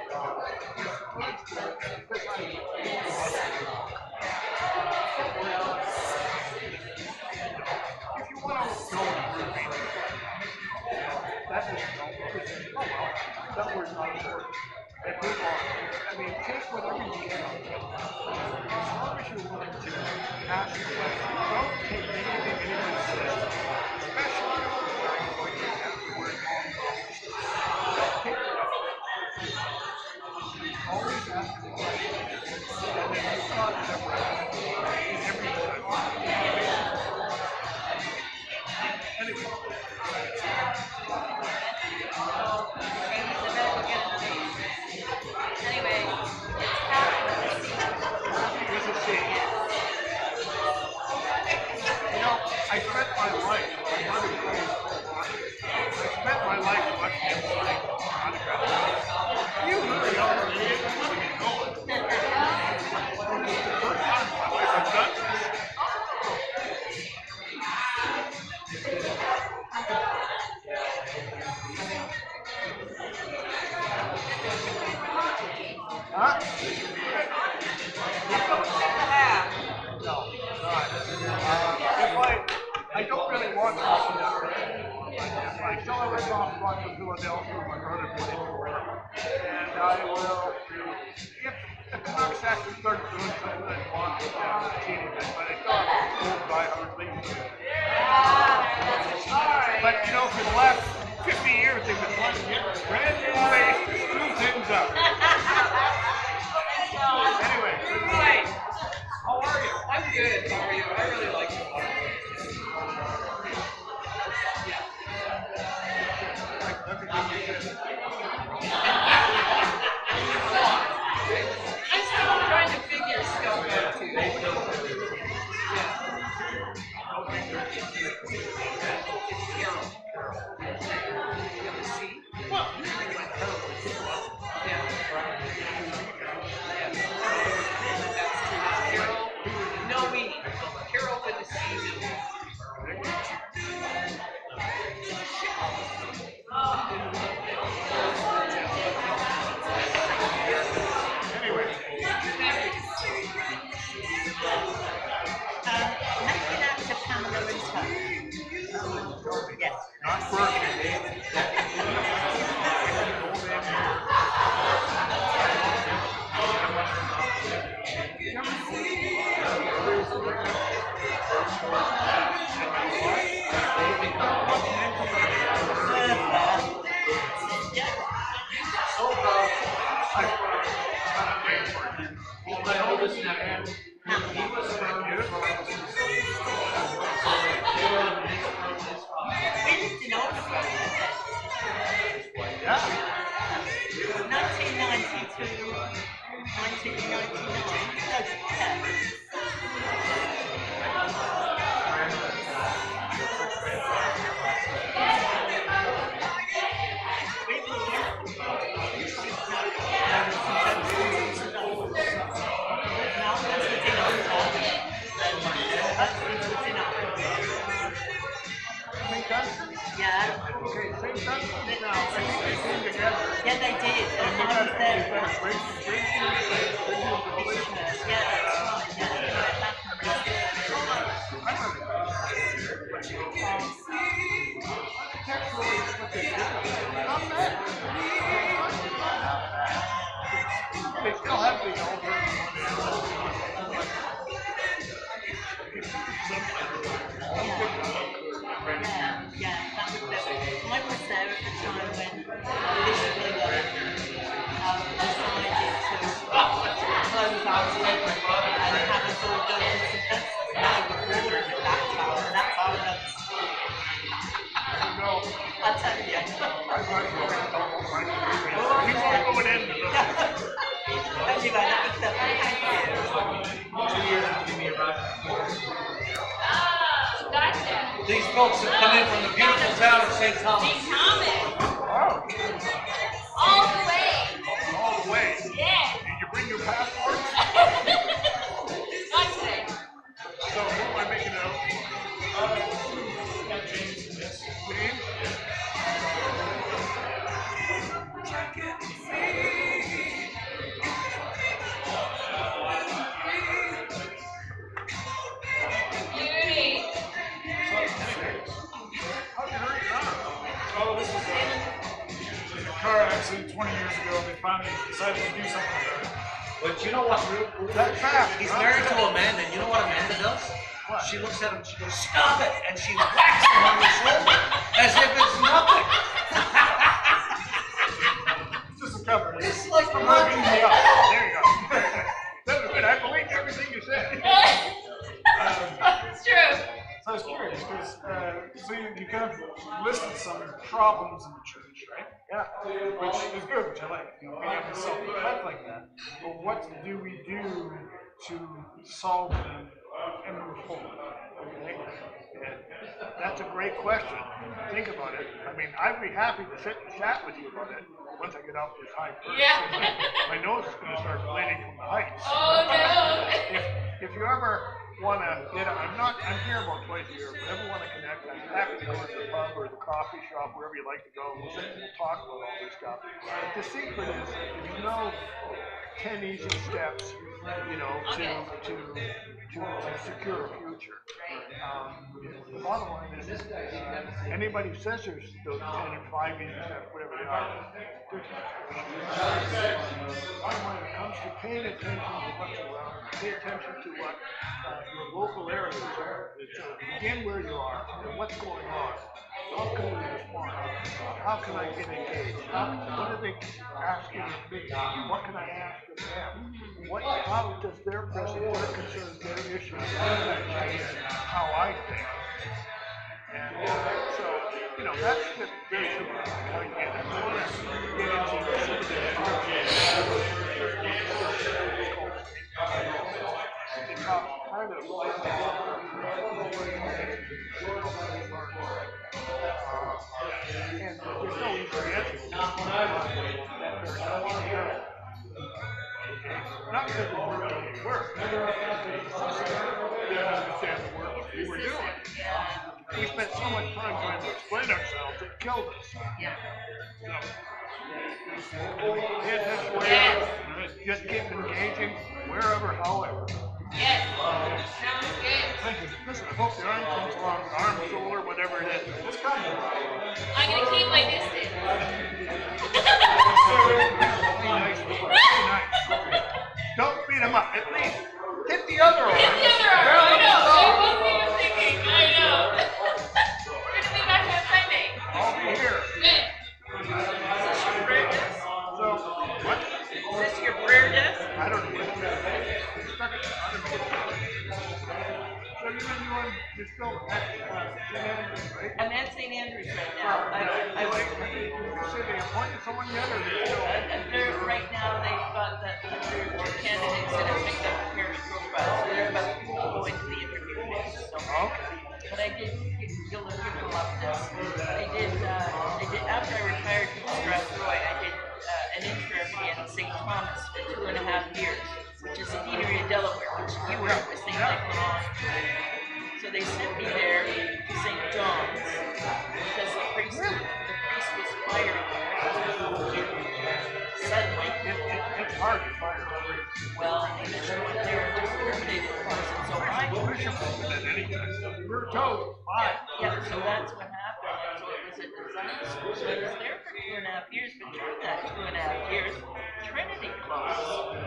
Speaker 13: Anyway, it's happening.
Speaker 14: You know, I spent my life, my mother told me I spent my life watching him play autograph. You hurry up, or idiot, I'm letting it go. It's the first time in my life I've done this. Huh? No, not. If I don't really want to watch it. I still have a soft spot for Philadelphia. My brother played for it. And I will, if the Canucks actually start doing something, I'd want to have a team event. But I still have old diehard leagues. But you know, for the last 50 years, they've been trying to get brand new ways to screw things up. Anyway,
Speaker 1: Hi. How are you? I'm good. How are you? I really like you.
Speaker 13: I'm still trying to figure stuff out too.
Speaker 1: Carol with the season.
Speaker 14: not perfect.
Speaker 11: Yeah, they did. And I was there. Yeah, that's right.
Speaker 14: They still have the old
Speaker 11: I was there at the time when Elizabeth decided to close our tent and have us all go to the fest. Now we're water in that tower, and that's our nuts. I tell you. Anyway, that was lovely.
Speaker 1: These folks have come in from the beautiful town of St. Thomas.
Speaker 13: All the way.
Speaker 14: All the way?
Speaker 13: Yeah.
Speaker 14: Did you bring your passports?
Speaker 13: Not today.
Speaker 14: So who am I making it out? James.
Speaker 13: Beauty.
Speaker 5: Oh, this was a car accident 20 years ago. They finally decided to do something about it.
Speaker 1: But you know what's real cool? He's married to Amanda, and you know what Amanda does? What? She looks at him, she goes, "Stop it!" And she whacks him on the shoulder as if it's nothing.
Speaker 14: It's just a cover.
Speaker 1: It's like the
Speaker 14: There you go. That was good. I believe everything you listed some problems in the church, right? Yeah. Which is good, which I like, being able to self-reflect like that. But what do we do to solve them and move forward? Okay? And that's a great question. Think about it. I mean, I'd be happy to sit and chat with you about it once I get off this high perch.
Speaker 13: Yeah.
Speaker 14: My nose is going to start bleeding from the heights.
Speaker 13: Oh, no.
Speaker 14: If you ever want to I'm here about twice a year. If you ever want to connect, I'm happy to go to the pub or the coffee shop, wherever you like to go. We'll sit and we'll talk about all this stuff. But the secret is there's no 10 easy steps, to secure a future. The bottom line is anybody who says there's those 10 or 5 easy steps, whatever they are, they're bottom line, when it comes to paying attention to what's around, pay attention to what your local areas are. Begin where you are and what's going on. How can we respond? How can I get engaged? What are they asking of me? What can I ask of them? How does their presence, their concerns, their issues change how I think? And so, that's just very simple how you get it. I want to get into some of the descriptions. It's kind of and there's no easy answer. Not because the work doesn't work, because we didn't understand the work we were doing. We spent so much time trying to explain ourselves, it killed us.
Speaker 13: Yeah.
Speaker 14: Pay attention where you are. Just keep engaging wherever, however.
Speaker 13: Yes. Sounds good.
Speaker 14: Thank you. Listen, I hope the arm comes along, arm, shoulder, whatever it is. It's coming.
Speaker 13: I'm going to keep my distance.
Speaker 14: Don't beat him up. At least hit the other arm.
Speaker 13: Hit the other arm. I know. That's what I was thinking. I know. We're going to be back on Sunday.
Speaker 14: I'll be here.
Speaker 13: Good. Is this your prayer desk?
Speaker 14: So, what?
Speaker 13: Is this your prayer desk?
Speaker 14: I don't know what it is. You're still at St Andrews, right?
Speaker 11: I'm at St Andrews right now. I work.
Speaker 14: Did you say they appointed someone yet, or they still?
Speaker 11: Right now, they've got the two candidates that have picked up the parish profile, so they're about to go into the interview phase. So, but I did. You'll love this. I did. After I retired from Strathroy, I did an intern in St Thomas for 2.5 years, which is a deanery in Delaware, which you were at with St Nicholas. So they sent me there to St John's because the priest was fired suddenly.
Speaker 14: It's hard to fire.
Speaker 11: Well, they were terminated for it. So
Speaker 14: we're told.
Speaker 11: Yeah, so that's what happened. And so it was a disaster. So I was there for 2.5 years, but during that 2.5 years, Trinity closed.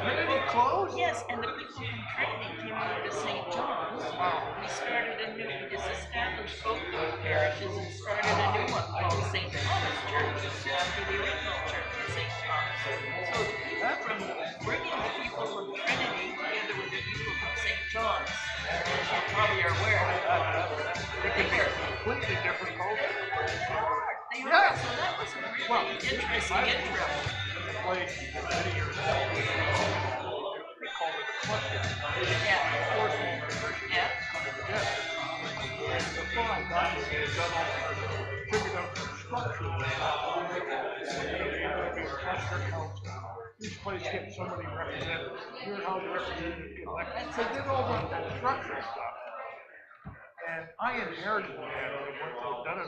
Speaker 14: Trinity closed?
Speaker 11: Yes, and the people from Trinity came over to St. John's. We started we disestablished both those parishes and started a new one called the St. Thomas Church after the original church of St. Thomas. So from bringing the people from Trinity together with the people from St. John's, as you probably are aware,
Speaker 14: they were completely different cultures.
Speaker 11: They were, so that was a really interesting intro.
Speaker 14: Place many years ago. They called it a cluster.
Speaker 11: Yeah.
Speaker 14: Four small parishes coming together. And before I got here, they had done all figured out the structure of the cluster council. Each place gets so many representatives. Here's how the representatives get elected. So they did all the structure stuff. And I inherited that once they'd done it